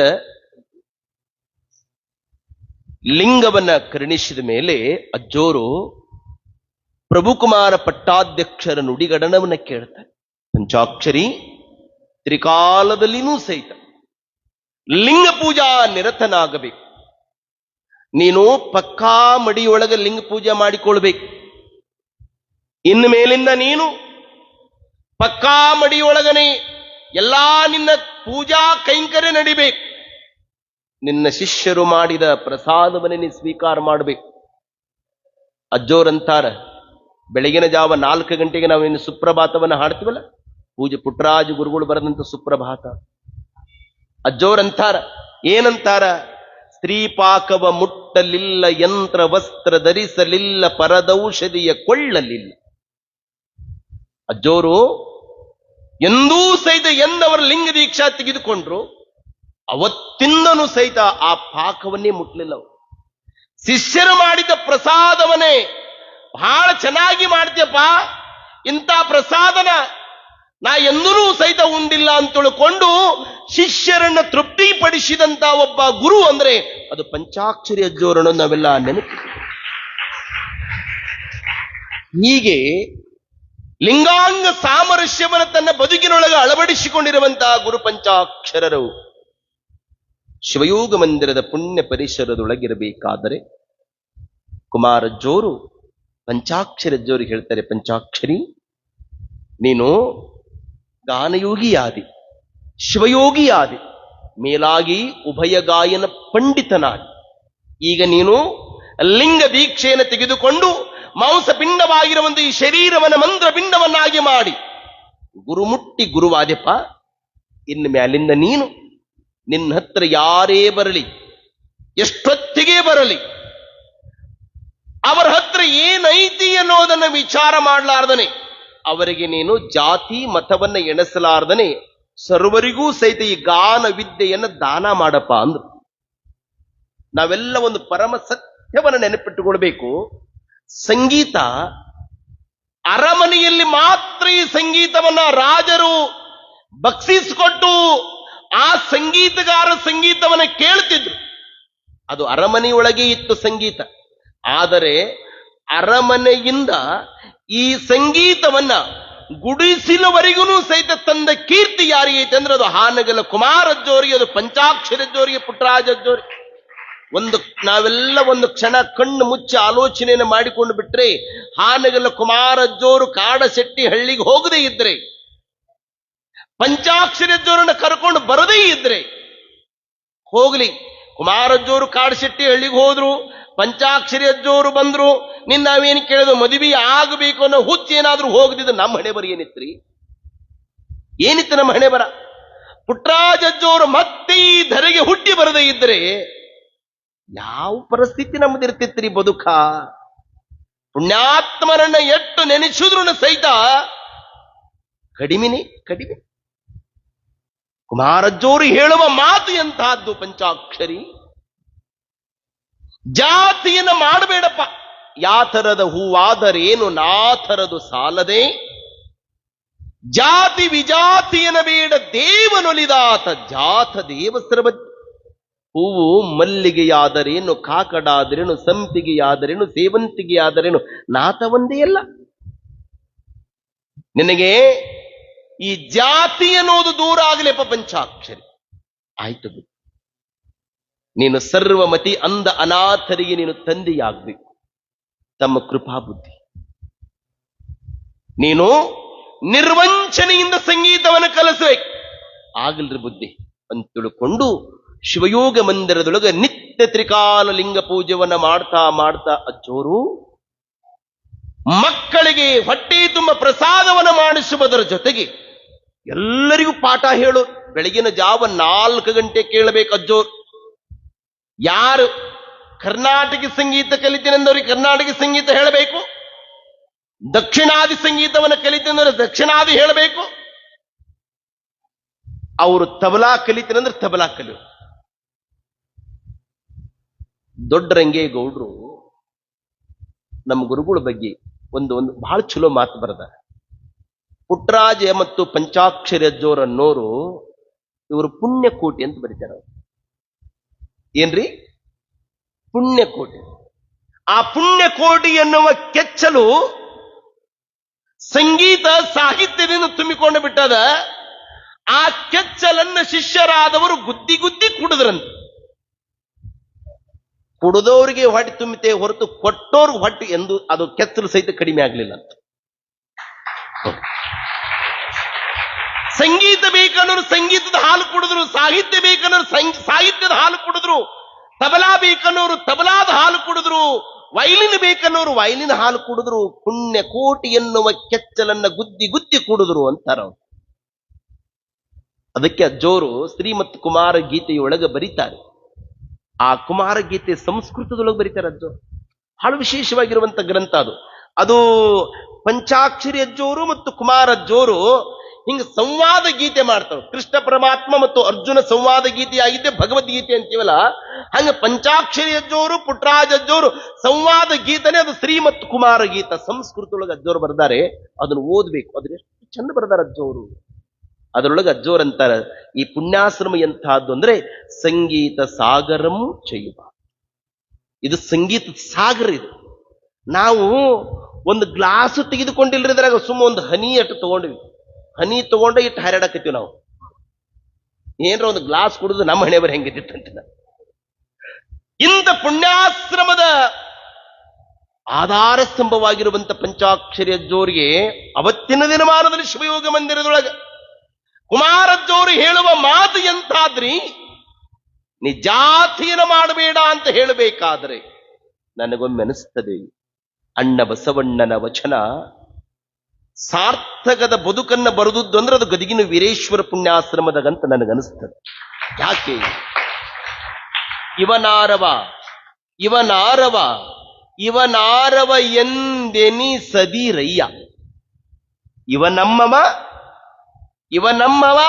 ಲಿಂಗವನ್ನ ಕರುಣಿಸಿದ ಮೇಲೆ ಅಜ್ಜೋರು ಪ್ರಭುಕುಮಾರ ಪಟ್ಟಾಧ್ಯಕ್ಷರ ನುಡಿಗಡನವನ್ನ ಕೇಳ್ತಾರೆ. ಪಂಚಾಕ್ಷರಿ ತ್ರಿಕಾಲದಲ್ಲಿನೂ ಸಹಿತ ಲಿಂಗ ಪೂಜಾ ನಿರತನಾಗಬೇಕು. ನೀನು ಪಕ್ಕಾ ಮಡಿಯೊಳಗ ಲಿಂಗ ಪೂಜೆ ಮಾಡಿಕೊಳ್ಬೇಕು. ಇನ್ನು ಮೇಲಿಂದ ನೀನು ಪಕ್ಕಾ ಮಡಿಯೊಳಗನೆ ಎಲ್ಲಾ ನಿನ್ನ ಪೂಜಾ ಕೈಂಕರ್ಯ ನಡಿಬೇಕು. ನಿನ್ನ ಶಿಷ್ಯರು ಮಾಡಿದ ಪ್ರಸಾದವನ್ನೇ ನೀ ಸ್ವೀಕಾರ ಮಾಡಬೇಕು. ಅಜ್ಜೋರಂತಾರ, ಬೆಳಗಿನ ಜಾವ 4 ಗಂಟೆಗೆ ನಾವು ಇನ್ನು ಸುಪ್ರಭಾತವನ್ನು ಹಾಡ್ತೀವಲ್ಲ, ಪೂಜೆ ಪುಟ್ಟರಾಜ ಗುರುಗಳು ಬರೆದಂತ ಸುಪ್ರಭಾತ. ಅಜ್ಜೋರಂತಾರ, ಏನಂತಾರ? ಸ್ತ್ರೀ ಪಾಕವ ಮುಟ್ಟಲಿಲ್ಲ, ಯಂತ್ರ ವಸ್ತ್ರ ಧರಿಸಲಿಲ್ಲ, ಪರದೌಷಧಿಯ ಕೊಳ್ಳಲಿಲ್ಲ. ಅಜ್ಜೋರು ಎಂದೂ ಸಹಿತ ಎಂದವರ ಲಿಂಗ ದೀಕ್ಷಾ ತೆಗೆದುಕೊಂಡ್ರು, ಅವತ್ತಿಂದನೂ ಸಹಿತ ಆ ಪಾಕವನ್ನೇ ಮುಟ್ಲಿಲ್ಲ. ಶಿಷ್ಯರು ಮಾಡಿದ ಪ್ರಸಾದವನ್ನೇ ಬಹಳ ಚೆನ್ನಾಗಿ ಮಾಡ್ತೀಯಪ್ಪ, ಇಂಥ ಪ್ರಸಾದನ ನಾ ಎಂದೂ ಸಹಿತ ಉಂಡಿಲ್ಲ ಅಂತ ತಿಳ್ಕೊಂಡು ಶಿಷ್ಯರನ್ನ ತೃಪ್ತಿಪಡಿಸಿದಂತ ಒಬ್ಬ ಗುರು ಅಂದ್ರೆ ಅದು ಪಂಚಾಕ್ಷರಿ ಅಜ್ಜೋರನ್ನು ನಾವೆಲ್ಲ ನೆನಪು. ಹೀಗೆ ಲಿಂಗಾಂಗ ಸಾಮರಸ್ಯವನ್ನು ತನ್ನ ಬದುಕಿನೊಳಗೆ ಅಳವಡಿಸಿಕೊಂಡಿರುವಂತಹ ಗುರು ಪಂಚಾಕ್ಷರರು ಶಿವಯೋಗ ಮಂದಿರದ ಪುಣ್ಯ ಪರಿಸರದೊಳಗಿರಬೇಕಾದರೆ ಕುಮಾರಜ್ಜೋರು ಪಂಚಾಕ್ಷರಜ್ಜೋರಿಗೆ ಹೇಳ್ತಾರೆ, ಪಂಚಾಕ್ಷರಿ ನೀನು ಗಾನಯೋಗಿಯಾದಿ, ಶಿವಯೋಗಿಯಾದಿ, ಮೇಲಾಗಿ ಉಭಯ ಗಾಯನ ಪಂಡಿತನಾದಿ. ಈಗ ನೀನು ಲಿಂಗ ದೀಕ್ಷೆಯನ್ನು ತೆಗೆದುಕೊಂಡು ಮಾಂಸಪಿಂಡವಾಗಿರುವಂತ ಈ ಶರೀರವನ್ನು ಮಂತ್ರ ಪಿಂಡವನ್ನಾಗಿ ಮಾಡಿ ಗುರುಮುಟ್ಟಿ ಗುರುವಾದ್ಯಪ್ಪ. ಇನ್ನು ಮ್ಯಾಲಿಂದ ನೀನು ನಿನ್ನ ಹತ್ರ ಯಾರೇ ಬರಲಿ, ಎಷ್ಟೊತ್ತಿಗೆ ಬರಲಿ, ಅವರ ಹತ್ರ ಏನೈತಿ ಅನ್ನೋದನ್ನ ವಿಚಾರ ಮಾಡಲಾರ್ದನೆ, ಅವರಿಗೆ ನೀನು ಜಾತಿ ಮತವನ್ನ ಎಣಿಸಲಾರ್ದನೆ ಸರ್ವರಿಗೂ ಸಹಿತ ಈ ಗಾನ ವಿದ್ಯೆಯನ್ನು ದಾನ ಮಾಡಪ್ಪ ಅಂದ್ರು. ನಾವೆಲ್ಲ ಒಂದು ಪರಮ ಸತ್ಯವನ್ನು ನೆನಪಿಟ್ಟುಕೊಳ್ಬೇಕು. ಸಂಗೀತ ಅರಮನೆಯಲ್ಲಿ ಮಾತ್ರ ಈ ಸಂಗೀತವನ್ನ ರಾಜರು ಬಕ್ಷಿಸಿಕೊಟ್ಟು ಆ ಸಂಗೀತಗಾರ ಸಂಗೀತವನ್ನ ಕೇಳ್ತಿದ್ರು. ಅದು ಅರಮನೆಯೊಳಗೆ ಇತ್ತು ಸಂಗೀತ. ಆದರೆ ಅರಮನೆಯಿಂದ ಈ ಸಂಗೀತವನ್ನ ಗುಡಿಸಿಲವರೆಗೂ ಸಹಿತ ತಂದ ಕೀರ್ತಿ ಯಾರಿಗೈತೆ ಅಂದ್ರೆ ಅದು ಹಾನಗಲ ಕುಮಾರಜ್ಜೋರಿಗೆ, ಅದು ಪಂಚಾಕ್ಷರಜ್ಜೋರಿಗೆ, ಪುಟ್ಟರಾಜಜ್ಜೋರಿಗೆ. ನಾವೆಲ್ಲ ಒಂದು ಕ್ಷಣ ಕಣ್ಣು ಮುಚ್ಚಿ ಆಲೋಚನೆಯನ್ನು ಮಾಡಿಕೊಂಡು ಬಿಟ್ರೆ, ಹಾನಗಲ ಕುಮಾರಜ್ಜೋರು ಕಾಡಶೆಟ್ಟಿ ಹಳ್ಳಿಗೆ ಹೋಗದೇ ಇದ್ರೆ, ಪಂಚಾಕ್ಷರಜ್ಜೋರನ್ನ ಕರ್ಕೊಂಡು ಬರದೇ ಇದ್ರೆ, ಹೋಗ್ಲಿ ಕುಮಾರಜ್ಜೋರು ಕಾಡಶೆಟ್ಟಿ ಹಳ್ಳಿಗೆ ಹೋದ್ರು, ಪಂಚಾಕ್ಷರಿ ಅಜ್ಜೋರು ಬಂದ್ರು, ನಾವೇನು ಕೇಳಿದ್ರು, ಮದುವೆ ಆಗಬೇಕು ಅನ್ನೋ ಹುಚ್ಚ ಏನಾದ್ರೂ ಹೋಗದಿದ್ದು ನಮ್ಮ ಹಣೆ ಬರ ಏನಿತ್ರಿ? ಏನಿತ್ತು ನಮ್ಮ ಹಣೆ ಬರ? ಪುಟ್ಟರಾಜಜ್ಜೋರು ಮತ್ತೆ ಈ ಧರೆಗೆ ಹುಟ್ಟಿ ಬರದೇ ಇದ್ರೆ ಯಾವ ಪರಿಸ್ಥಿತಿ ನಮ್ದಿರ್ತಿತ್ರಿ ಬದುಕ? ಪುಣ್ಯಾತ್ಮರನ್ನ ಎಷ್ಟು ನೆನೆಸಿದ್ರು ಸಹಿತ ಕಡಿಮೆ. ಕುಮಾರಜ್ಜೋರು ಹೇಳುವ ಮಾತು ಎಂತಹದ್ದು ಪಂಚಾಕ್ಷರಿ. ಜಾತಿಯನ್ನು ಮಾಡಬೇಡಪ್ಪ, ಯಾತರದ ಹೂವಾದರೇನು ನಾಥರದು ಸಾಲದೆ, ಜಾತಿ ವಿಜಾತಿಯನ ಬೇಡ ದೇವನೊಲಿದಾತ ಜಾತ ದೇವಸ್ರವ. ಹೂವು ಮಲ್ಲಿಗೆಯಾದರೇನು, ಕಾಕಡಾದರೇನು, ಸಂಪಿಗೆಯಾದರೇನು, ಸೇವಂತಿಗೆಯಾದರೇನು, ನಾಥ ಒಂದೇ ಅಲ್ಲ. ನಿನಗೆ ಈ ಜಾತಿ ಅನ್ನೋದು ದೂರ ಆಗಲಿಪ್ಪ ಪಂಚಾಕ್ಷರಿ. ಆಯ್ತು, ನೀನು ಸರ್ವಮತಿ ಅಂದ ಅನಾಥರಿಗೆ ನೀನು ತಂದೆಯಾಗಬೇಕು. ತಮ್ಮ ಕೃಪಾ ಬುದ್ಧಿ. ನೀನು ನಿರ್ವಂಚನೆಯಿಂದ ಸಂಗೀತವನ್ನು ಕಲಿಸಬೇಕು. ಆಗಲ್ರಿ ಬುದ್ಧಿ ಅಂತ ತಿಳ್ಕೊಂಡು ಶಿವಯೋಗ ಮಂದಿರದೊಳಗೆ ನಿತ್ಯ ತ್ರಿಕಾಲ ಲಿಂಗ ಪೂಜೆಯನ್ನ ಮಾಡ್ತಾ ಮಾಡ್ತಾ ಅಜ್ಜೋರು ಮಕ್ಕಳಿಗೆ ಹೊಟ್ಟೆ ತುಂಬ ಪ್ರಸಾದವನ್ನು ಮಾಡಿಸುವುದರ ಜೊತೆಗೆ ಎಲ್ಲರಿಗೂ ಪಾಠ ಹೇಳು. ಬೆಳಗಿನ ಜಾವ 4 ಗಂಟೆ ಕೇಳಬೇಕು ಅಜ್ಜೋರು. ಯಾರು ಕರ್ನಾಟಕ ಸಂಗೀತ ಕಲಿತೇನೆಂದವ್ರಿಗೆ ಕರ್ನಾಟಕ ಸಂಗೀತ ಹೇಳಬೇಕು, ದಕ್ಷಿಣಾದಿ ಸಂಗೀತವನ್ನು ಕಲಿತೇನೆಂದ್ರೆ ದಕ್ಷಿಣಾದಿ ಹೇಳಬೇಕು, ಅವರು ತಬಲಾ ಕಲಿತೇನೆಂದ್ರೆ ತಬಲಾ ಕಲಿಯು. ದೊಡ್ಡರಂಗೇಗೌಡರು ನಮ್ಮ ಗುರುಗಳ ಬಗ್ಗೆ ಒಂದು ಬಹಳ ಚಲೋ ಮಾತು ಬರೆದ. ಪುಟ್ಟರಾಜ ಮತ್ತು ಪಂಚಾಕ್ಷರಿ ಅಜ್ಜೋರ್ ಅನ್ನೋರು ಇವರು ಪುಣ್ಯಕೋಟಿ ಅಂತ ಬರೀತಾರೆ. ಏನ್ರಿ? ಪುಣ್ಯಕೋಟಿ. ಆ ಪುಣ್ಯಕೋಟಿ ಎನ್ನುವ ಕೆಚ್ಚಲು ಸಂಗೀತ ಸಾಹಿತ್ಯದಿಂದ ತುಂಬಿಕೊಂಡು ಬಿಟ್ಟದ. ಆ ಕೆಚ್ಚಲನ್ನ ಶಿಷ್ಯರಾದವರು ಗುದ್ದಿ ಗುದ್ದಿ ಕುಡಿದ್ರಂತೆ. ಕುಡಿದವರಿಗೆ ಹೊಟ್ಟೆ ತುಂಬಿತೆ ಹೊರತು ಕೊಟ್ಟೋರ್ಗೆ ಹೊಟ್ಟೆ ಎಂದು ಅದು ಕೆಚ್ಚಲು ಸಹಿತ ಕಡಿಮೆ ಆಗಲಿಲ್ಲ ಅಂತ. ಸಂಗೀತ ಸಂಗೀತ ಬೇಕನ್ನೋರು ಸಂಗೀತದ ಹಾಲು ಕುಡಿದ್ರು, ಸಾಹಿತ್ಯ ಬೇಕನ್ನೋರು ಸಾಹಿತ್ಯದ ಹಾಲು ಕುಡಿದ್ರು, ತಬಲಾ ಬೇಕನ್ನೋರು ತಬಲಾದ ಹಾಲು ಕುಡಿದ್ರು, ವೈಲಿನ್ ಬೇಕನ್ನೋರು ವೈಲಿನ್ ಹಾಲು ಕುಡಿದ್ರು, ಪುಣ್ಯ ಕೋಟಿ ಎನ್ನುವ ಕೆಚ್ಚಲನ್ನ ಗುದ್ದಿ ಗುದ್ದಿ ಕುಡಿದ್ರು ಅಂತಾರ. ಅದಕ್ಕೆ ಅಜ್ಜೋರು ಶ್ರೀಮತ್ ಕುಮಾರ ಗೀತೆಯೊಳಗೆ ಬರೀತಾರೆ. ಆ ಕುಮಾರ ಗೀತೆ ಸಂಸ್ಕೃತದೊಳಗೆ ಬರೀತಾರೆ ಅಜ್ಜೋರು. ಬಹಳ ವಿಶೇಷವಾಗಿರುವಂತ ಗ್ರಂಥ ಅದು. ಅದು ಪಂಚಾಕ್ಷರಿ ಅಜ್ಜೋರು ಮತ್ತು ಕುಮಾರ ಅಜ್ಜೋರು ಹಿಂಗ ಸಂವಾದ ಗೀತೆ ಮಾಡ್ತಾರೆ. ಕೃಷ್ಣ ಪರಮಾತ್ಮ ಮತ್ತು ಅರ್ಜುನ ಸಂವಾದ ಗೀತೆ ಆಗಿದ್ದೆ ಭಗವದ್ಗೀತೆ ಅಂತೀವಲ್ಲ, ಹಂಗ ಪಂಚಾಕ್ಷರಿ ಅಜ್ಜೋರು ಪುಟ್ರಾಜ ಅಜ್ಜೋರು ಸಂವಾದ ಗೀತನೇ ಅದು ಶ್ರೀಮತ್ ಕುಮಾರ ಗೀತ. ಸಂಸ್ಕೃತದೊಳಗೆ ಅಜ್ಜೋರು ಬರ್ದಾರೆ, ಅದನ್ನು ಓದ್ಬೇಕು. ಅದ್ರ ಎಷ್ಟು ಚಂದ ಬರ್ದಾರ ಅಜ್ಜೋರು. ಅದರೊಳಗೆ ಅಜ್ಜೋರ್ ಅಂತಾರ, ಈ ಪುಣ್ಯಾಶ್ರಮ ಎಂತಹದ್ದು ಅಂದ್ರೆ ಸಂಗೀತ ಸಾಗರಂ ಚೈವ. ಇದು ಸಂಗೀತದ ಸಾಗರ. ಇದು ನಾವು ಒಂದು ಗ್ಲಾಸ್ ತೆಗೆದುಕೊಂಡಿಲ್ರಿ, ಇದ್ರಾಗ ಸುಮ್ಮ ಒಂದು ಹನಿ ಅಟ್ಟು ತಗೊಂಡ್ವಿ. ಹನಿ ತಗೊಂಡ ಇಟ್ಟು ಹಾರಾಡಕತ್ತೀವಿ ನಾವು. ಏನ್ರ ಒಂದು ಗ್ಲಾಸ್ ಕುಡಿದು ನಮ್ಮ ಹಣೆ ಬರ ಹೆಂಗಿದ್ದಿತ್ತಂತ. ಇಂಥ ಪುಣ್ಯಾಶ್ರಮದ ಆಧಾರ ಸ್ತಂಭವಾಗಿರುವಂತ ಪಂಚಾಕ್ಷರಿ ಅಜ್ಜೋರಿಗೆ ಅವತ್ತಿನ ದಿನಮಾನದಲ್ಲಿ ಶಿವಯೋಗ ಮಂದಿರದೊಳಗೆ ಕುಮಾರಜ್ಜೋರು ಹೇಳುವ ಮಾತು ಎಂತಾದ್ರಿ, ನೀ ಜಾತಿಯನ ಮಾಡಬೇಡ ಅಂತ ಹೇಳಬೇಕಾದ್ರೆ ನನಗೊಮ್ಮೆ ಅನಿಸ್ತದೆ, ಅಣ್ಣ ಬಸವಣ್ಣನ ವಚನ ಸಾರ್ಥಕದ ಬದುಕನ್ನ ಬರುದುದ್ದು ಅಂದ್ರೆ ಅದು ಗದಗಿನ ವೀರೇಶ್ವರ ಪುಣ್ಯಾಶ್ರಮದಾಗಂತ ನನಗನಿಸ್ತದೆ. ಯಾಕೆ? ಇವನಾರವ ಇವನಾರವ ಇವನಾರವ ಎಂದೆನಿಸದಿರಯ್ಯ, ಇವನಮ್ಮವ ಇವನಮ್ಮವ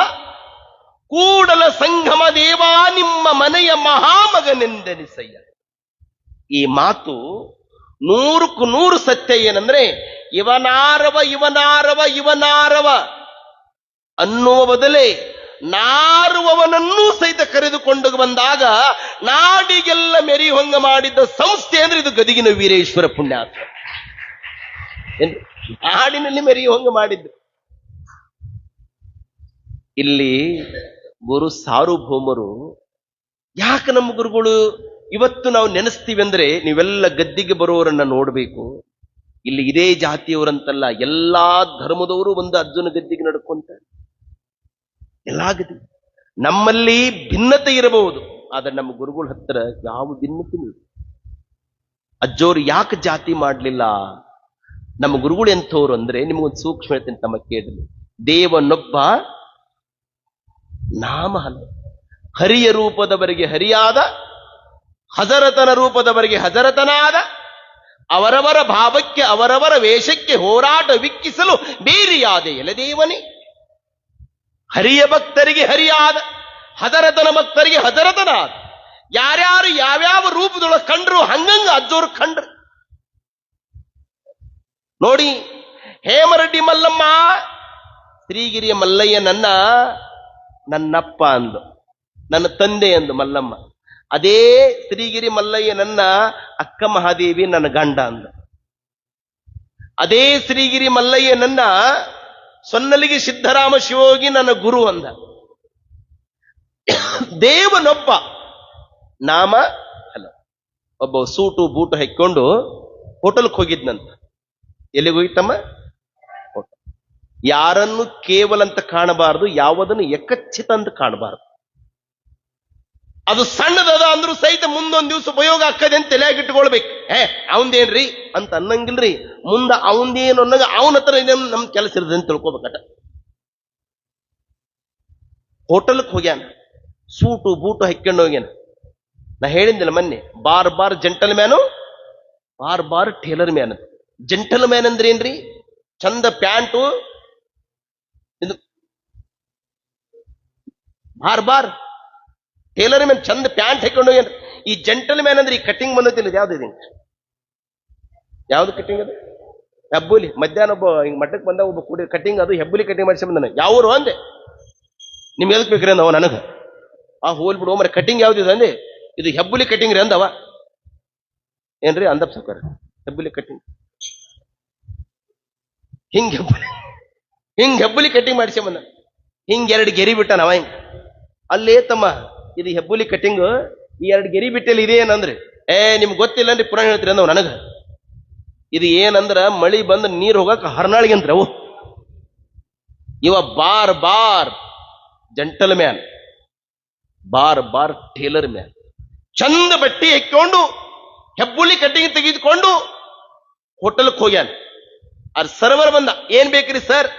ಕೂಡಲ ಸಂಗಮ ದೇವಾ ನಿಮ್ಮ ಮನೆಯ ಮಹಾಮಗನೆಂದೆನಿಸಯ್ಯ. ಈ ಮಾತು 100ಕ್ಕೂ 100 ಸತ್ಯ. ಏನಂದ್ರೆ ಇವನಾರವ ಇವನಾರವ ಇವನಾರವ ಅನ್ನುವ ಬದಲೇ ನಾರುವವನನ್ನೂ ಸಹಿತ ಕರೆದುಕೊಂಡು ಬಂದಾಗ ನಾಡಿಗೆಲ್ಲ ಮೆರಿಹೊಂಗ ಮಾಡಿದ್ದ ಸಂಸ್ಥೆ ಅಂದ್ರೆ ಇದು ಗದಗಿನ ವೀರೇಶ್ವರ ಪುಣ್ಯಾಶ್ರಮ. ನಾಡಿನಲ್ಲಿ ಮೆರಿಹೊಂಗ ಮಾಡಿದ್ದು. ಇಲ್ಲಿ ಗುರು ಸಾರ್ವಭೌಮರು ಯಾಕೆ ನಮ್ಮ ಗುರುಗಳು ಇವತ್ತು ನಾವು ನೆನೆಸ್ತೀವಿ ಅಂದ್ರೆ, ನೀವೆಲ್ಲ ಗದ್ದಿಗೆ ಬರೋರನ್ನ ನೋಡ್ಬೇಕು. ಇಲ್ಲಿ ಇದೇ ಜಾತಿಯವರಂತಲ್ಲ, ಎಲ್ಲಾ ಧರ್ಮದವರು ಒಂದು ಅರ್ಜುನ ಗದ್ದಿಗೆ ನಡ್ಕೊಂತಾರೆ. ಎಲ್ಲಾ ಗದ್ದಿ ನಮ್ಮಲ್ಲಿ ಭಿನ್ನತೆ ಇರಬಹುದು, ಆದ್ರೆ ನಮ್ಮ ಗುರುಗಳ ಹತ್ರ ಯಾವ ಭಿನ್ನತೆ ಇಲ್ಲ. ಅಜ್ಜೋರು ಯಾಕೆ ಜಾತಿ ಮಾಡ್ಲಿಲ್ಲ? ನಮ್ಮ ಗುರುಗಳು ಎಂಥವ್ರು ಅಂದ್ರೆ, ನಿಮಗೊಂದು ಸೂಕ್ಷ್ಮ ಹೇಳ್ತೀನಿ ತಮ್ಮ ಕೇಳಲಿ. ದೇವನೊಬ್ಬ ನಾಮ ಹಲ, ಹರಿಯ ರೂಪದವರೆಗೆ ಹರಿಯಾದ, ಹಜರತನ ರೂಪದವರೆಗೆ ಹಜರತನಾದ, ಅವರವರ ಭಾವಕ್ಕೆ ಅವರವರ ವೇಷಕ್ಕೆ ಹೋರಾಟ ವಿಕ್ಕಿಸಲು ಬೇರೆಯಾದ ಎಲೆದೇವನೇ. ಹರಿಯ ಭಕ್ತರಿಗೆ ಹರಿಯಾದ, ಹಜರತನ ಭಕ್ತರಿಗೆ ಹಜರತನಾದ. ಯಾರ್ಯಾರು ಯಾವ್ಯಾವ ರೂಪದೊಳಗೆ ಕಂಡ್ರು ಹಂಗಂಗ ಅಜ್ಜೋರು ಕಂಡ್ರು. ನೋಡಿ, ಹೇಮರೆಡ್ಡಿ ಮಲ್ಲಮ್ಮ ಶ್ರೀಗಿರಿಯ ಮಲ್ಲಯ್ಯ ನನ್ನಪ್ಪ ಅಂದು, ನನ್ನ ತಂದೆ ಅಂದು ಮಲ್ಲಮ್ಮ. ಅದೇ ಶ್ರೀಗಿರಿ ಮಲ್ಲಯ್ಯ ನನ್ನ ಅಕ್ಕ ಮಹಾದೇವಿ ನನ್ನ ಗಂಡ ಅಂದ. ಅದೇ ಶ್ರೀಗಿರಿ ಮಲ್ಲಯ್ಯ ನನ್ನ ಸೊನ್ನಲಿಗೆ ಸಿದ್ದರಾಮ ಶಿವೋಗಿ ನನ್ನ ಗುರು ಅಂದ. ದೇವನೊಬ್ಬ ನಾಮ ಅಲ್ಲ. ಒಬ್ಬ ಸೂಟು ಬೂಟು ಹಾಕೊಂಡು ಹೋಟೆಲ್ಗೆ ಹೋಗಿದ್ನಂತ. ಎಲ್ಲಿಗೆ ಹೋಗಿತ್ತಮ್ಮ? ಯಾರನ್ನು ಕೇವಲ ಅಂತ ಕಾಣಬಾರದು, ಯಾವುದನ್ನು ಎಕಚ್ಚಿತ ಅಂತ ಕಾಣಬಾರದು. ಅದು ಸಣ್ಣದದ ಅಂದ್ರೂ ಸಹಿತ ಮುಂದೊಂದು ದಿವಸ ಉಪಯೋಗ ಆಗ್ತದೆ ಅಂತ ತಲೆಯಾಗಿಟ್ಕೊಳ್ಬೇಕು. ಅವಂದೇನ್ರಿ ಅಂತ ಅನ್ನಂಗಿಲ್ರಿ, ಮುಂದ ಅವಂದೇನು ಅನ್ನೋಗ ಅವನ ಹತ್ರ ನಮ್ ಕೆಲಸ ಇರ್ತದೆ ಅಂತ ತಿಳ್ಕೊಬೇಕಟ. ಹೋಟೆಲ್ಗೆ ಹೋಗ್ಯಾನ, ಸೂಟು ಬೂಟು ಹಾಕೊಂಡು ಹೋಗ್ಯಾನ. ನಾ ಹೇಳಿದ್ದಿಲ್ಲ ಮೊನ್ನೆ, ಬಾರ್ ಜೆಂಟಲ್ ಮ್ಯಾನು, ಬಾರ್ ಟೇಲರ್ ಮ್ಯಾನ್. ಜೆಂಟಲ್ ಮ್ಯಾನ್ ಅಂದ್ರೆ ಏನ್ರಿ? ಚಂದ ಪ್ಯಾಂಟು, ಇದು ಬಾರ್ ಟೇಲರ್ ಮ್ಯಾನ್ ಚಂದ ಪ್ಯಾಂಟ್ ಹಾಕೊಂಡು ಹೋಗ್ಯಾನ. ಈ ಜೆಂಟಲ್ ಮ್ಯಾನ್ ಅಂದ್ರೆ ಈ ಕಟಿಂಗ್ ಬಂದತಿಲ್ಲ, ಯಾವ್ದು ಯಾವ್ದು ಕಟಿಂಗ್ ಅದು? ಹೆಬ್ಬುಲಿ. ಮಧ್ಯಾಹ್ನ ಒಬ್ಬ ಹಿಂಗ್ ಮಠಕ್ಕೆ ಬಂದ ಒಬ್ಬ ಕೂಡಿ ಕಟಿಂಗ್, ಅದು ಹೆಬ್ಬುಲಿ ಕಟಿಂಗ್ ಮಾಡಿಸಿ ಬಂದ. ಯಾವ್ರು ಅಂದೆ? ನಿಮ್ಗೆ ಎದಕ್ ಬೇಕ್ರಿ ಅಂದವ ನನಗ. ಹೋಲ್ ಬಿಡು ಮರ, ಕಟಿಂಗ್ ಯಾವ್ದಿದೆ ಅಂದೆ? ಇದು ಹೆಬ್ಬುಲಿ ಕಟಿಂಗ್ ರೀ ಅಂದವ. ಏನ್ರಿ ಅಂದಪ್ಪ ಸಾಕಾರ, ಹೆಬ್ಬುಲಿ ಕಟಿಂಗ್ ಹಿಂಗ್ ಹೆಬ್ಬುಲಿ ಕಟಿಂಗ್ ಮಾಡಿಸಿ ಬಂದ. ಹಿಂಗ್ 2 ಗೆರಿ ಬಿಟ್ಟ ನಾವ. ಹಿಂಗ್ ಅಲ್ಲೇ ತಮ್ಮ, ಇದು ಹೆಬ್ಬುಲಿ ಕಟಿಂಗ್, ಈ 2 ಗೆರಿ ಬಿಟ್ಟಲ್ಲಿ ಇದೇನಂದ್ರೆ, ನಿಮ್ಗೆ ಗೊತ್ತಿಲ್ಲ ಅಂದ್ರೆ ಪುರಾಣ ಹೇಳ್ತೀರಿ ಅಂದವ್ ನನಗ. ಇದು ಏನಂದ್ರ ಮಳಿ ಬಂದು ನೀರು ಹೋಗಕ್ ಹರ್ನಾಳಿಗೆ ಅಂತ್ರ ಅವು. ಇವ ಬಾರ್ ಜಂಟಲ್ ಮ್ಯಾನ್, ಬಾರ್ ಟೇಲರ್ ಮ್ಯಾನ್, ಚಂದ ಬಟ್ಟೆ ಹಾಕೊಂಡು ಹೆಬ್ಬುಲಿ ಕಟ್ಟಿಗೆ ತೆಗೆದುಕೊಂಡು ಹೋಟೆಲ್ಗೆ ಹೋಗ್ಯಾನ. ಅದ್ ಸರ್ವರ್ ಬಂದ, ಏನ್ ಬೇಕ್ರಿ ಸರ್?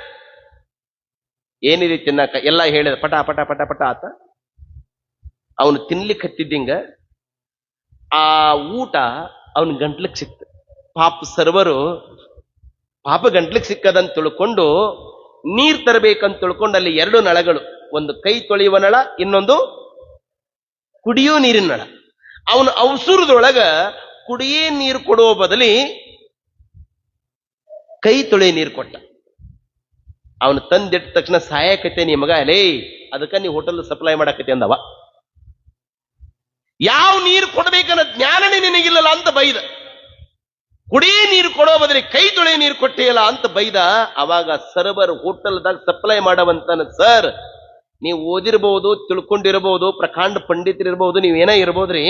ಏನಿದೆ ತಿನ್ನಕ? ಎಲ್ಲ ಹೇಳಿದ, ಪಟ ಪಟ ಪಟ ಪಟ ಆತ. ಅವನು ತಿನ್ಲಿಕ್ಕೆ ಹತ್ತಿದ್ದಿಂಗ ಆ ಊಟ ಅವನ ಗಂಟ್ಲಿಗೆ ಸಿಕ್ತ. ಪಾಪ ಗಂಟ್ಲಿಗೆ ಸಿಕ್ಕದಂತ ತಿಳ್ಕೊಂಡು ನೀರ್ ತರಬೇಕಂತ ತಿಳ್ಕೊಂಡು ಅಲ್ಲಿ 2 ನಳಗಳು, ಒಂದು ಕೈ ತೊಳೆಯುವ ನಳ, ಇನ್ನೊಂದು ಕುಡಿಯೋ ನೀರಿನ ನಳ. ಅವನು ಅವಸರದೊಳಗ ಕುಡಿಯೇ ನೀರು ಕೊಡುವ ಬದಲಿ ಕೈ ತೊಳೆಯ ನೀರು ಕೊಟ್ಟ. ಅವನು ತಂದಿಟ್ಟ ತಕ್ಷಣ ಸಹಾಯಕತೆ ನೀ ಮಗ ಅಲೇ, ಅದಕ್ಕ ನೀ ಹೋಟೆಲ್ ಸಪ್ಲೈ ಮಾಡಕತ್ತೆ ಅಂದವ. ಯಾವ ನೀರು ಕೊಡಬೇಕನ್ನ ಜ್ಞಾನನೇ ನಿನಗಿಲ್ಲಲ್ಲ ಅಂತ ಬೈದ. ಕುಡಿಯೇ ನೀರು ಕೊಡೋ ಬದಲಿ ಕೈ ತೊಳೆಯ ನೀರು ಕೊಟ್ಟಿಯಲ್ಲ ಅಂತ ಬೈದ. ಅವಾಗ ಸರ್ವರ್ ಹೋಟೆಲ್ದಾಗ ಸಪ್ಲೈ ಮಾಡವಂತಾನ, ಸರ್ ನೀವು ಓದಿರ್ಬಹುದು, ತಿಳ್ಕೊಂಡಿರಬಹುದು, ಪ್ರಕಾಂಡ ಪಂಡಿತರಿರ್ಬಹುದು, ನೀವೇನ ಇರ್ಬೋದ್ರಿ,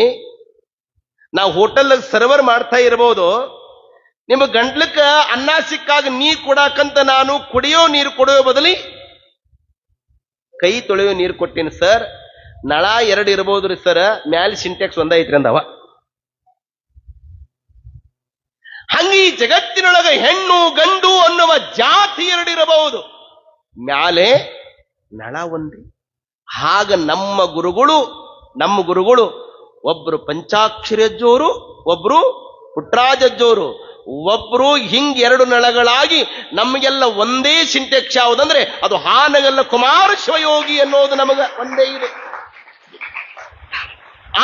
ನಾವು ಹೋಟೆಲ್ದಾಗ ಸರ್ವರ್ ಮಾಡ್ತಾ ಇರಬಹುದು, ನಿಮ್ಮ ಗಂಟ್ಲಕ್ಕ ಅನ್ನ ಸಿಕ್ಕಾಗ ನೀರು ಕೊಡಾಕಂತ ನಾನು ಕುಡಿಯೋ ನೀರು ಕೊಡೋ ಬದಲಿ ಕೈ ತೊಳೆಯೋ ನೀರು ಕೊಟ್ಟೇನಿ ಸರ್. ನಳ 2 ಇರಬಹುದ್ರಿ ಸರ್, ಮ್ಯಾಲ ಸಿಂಟೆಕ್ಸ್ ಒಂದ ಐತ್ರಿ ಅಂದವ. ಹಂಗ ಈ ಜಗತ್ತಿನೊಳಗ ಹೆಣ್ಣು ಗಂಡು ಅನ್ನುವ ಜಾತಿ 2 ಇರಬಹುದು, ಮ್ಯಾಲೆ ನಳ ಒಂದೇ. ಹಾಗ ನಮ್ಮ ಗುರುಗಳು ಒಬ್ರು ಪಂಚಾಕ್ಷರಿ ಅಜ್ಜೋರು, ಒಬ್ರು ಪುಟ್ರಾಜಜ್ಜೋರು, ಒಬ್ರು ಹಿಂಗ್ 2 ನಳಗಳಾಗಿ ನಮಗೆಲ್ಲ ಒಂದೇ ಸಿಂಟೆಕ್ಸ್ ಯಾವುದಂದ್ರೆ ಅದು ಹಾನಗಲ್ಲ ಕುಮಾರ ಶಿವಯೋಗಿ ಅನ್ನೋದು ನಮಗ ಒಂದೇ ಇದೆ.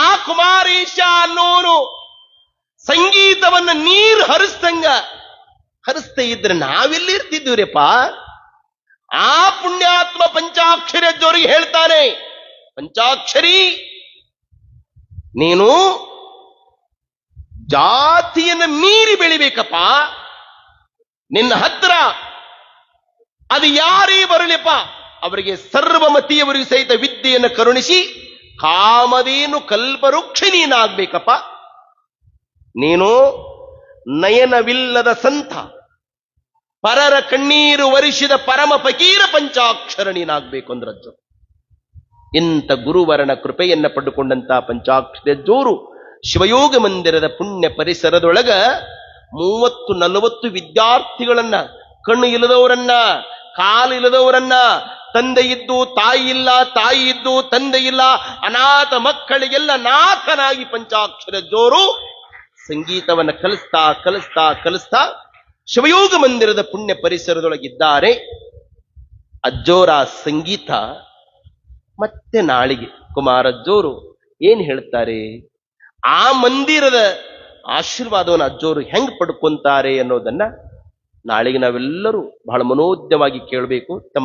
ಆ ಕುಮಾರೇಶ ಅನ್ನೋನು ಸಂಗೀತವನ್ನ ನೀರು ಹರಿಸ್ತಾ ಇದ್ರೆ ನಾವೆಲ್ಲಿ ಇರ್ತಿದ್ದೀವ್ರಿಪ್ಪ? ಆ ಪುಣ್ಯಾತ್ಮ ಪಂಚಾಕ್ಷರಿ ಅಜ್ಜೋರಿಗೆ ಹೇಳ್ತಾನೆ, ಪಂಚಾಕ್ಷರಿ ನೀನು ಜಾತಿಯನ್ನು ಮೀರಿ ಬೆಳಿಬೇಕಪ್ಪ. ನಿನ್ನ ಹತ್ರ ಅದು ಯಾರೇ ಬರಲಿಪ್ಪ, ಅವರಿಗೆ ಸರ್ವಮತಿಯವರಿಗೆ ಸಹಿತ ವಿದ್ಯೆಯನ್ನು ಕರುಣಿಸಿ ಕಾಮಧೇನು ಕಲ್ಪವೃಕ್ಷ ನೀನಾಗ್ಬೇಕಪ್ಪ. ನೀನು ನಯನವಿಲ್ಲದ ಸಂತ, ಪರರ ಕಣ್ಣೀರು ವರಿಸಿದ ಪರಮ ಫಕೀರ ಪಂಚಾಕ್ಷರ ನೀನಾಗ್ಬೇಕು ಅಂದ್ರಜ್ಜು. ಇಂಥ ಗುರುವರನ ಕೃಪೆಯನ್ನ ಪಡೆದುಕೊಂಡಂತ ಪಂಚಾಕ್ಷರಜ್ಜೋರು ಶಿವಯೋಗ ಮಂದಿರದ ಪುಣ್ಯ ಪರಿಸರದೊಳಗ 30-40 ವಿದ್ಯಾರ್ಥಿಗಳನ್ನ, ಕಣ್ಣು ಇಲ್ಲದವರನ್ನ, ಕಾಲು ಇಲ್ಲದವರನ್ನ, ತಂದೆ ಇದ್ದು ತಾಯಿ ಇಲ್ಲ, ತಾಯಿ ಇದ್ದು ತಂದೆ ಇಲ್ಲ, ಅನಾಥ ಮಕ್ಕಳಿಗೆಲ್ಲ ನಾಥನಾಗಿ ಪಂಚಾಕ್ಷರಜ್ಜೋರು ಸಂಗೀತವನ್ನ ಕಲಿಸ್ತಾ ಶಿವಯೋಗ ಮಂದಿರದ ಪುಣ್ಯ ಪರಿಸರದೊಳಗಿದ್ದಾರೆ. ಅಜ್ಜೋರ ಸಂಗೀತ ಮತ್ತೆ ನಾಳಿಗೆ ಕುಮಾರಜ್ಜೋರು ಏನ್ ಹೇಳ್ತಾರೆ, ಆ ಮಂದಿರದ ಆಶೀರ್ವಾದವನ್ನು ಅಜ್ಜೋರು ಹೆಂಗ್ ಪಡ್ಕೊಂತಾರೆ ಅನ್ನೋದನ್ನ ನಾಳೆಗೆ ನಾವೆಲ್ಲರೂ ಬಹಳ ಮನೋಜ್ಞವಾಗಿ ಕೇಳಬೇಕು. ತಮ್ಮ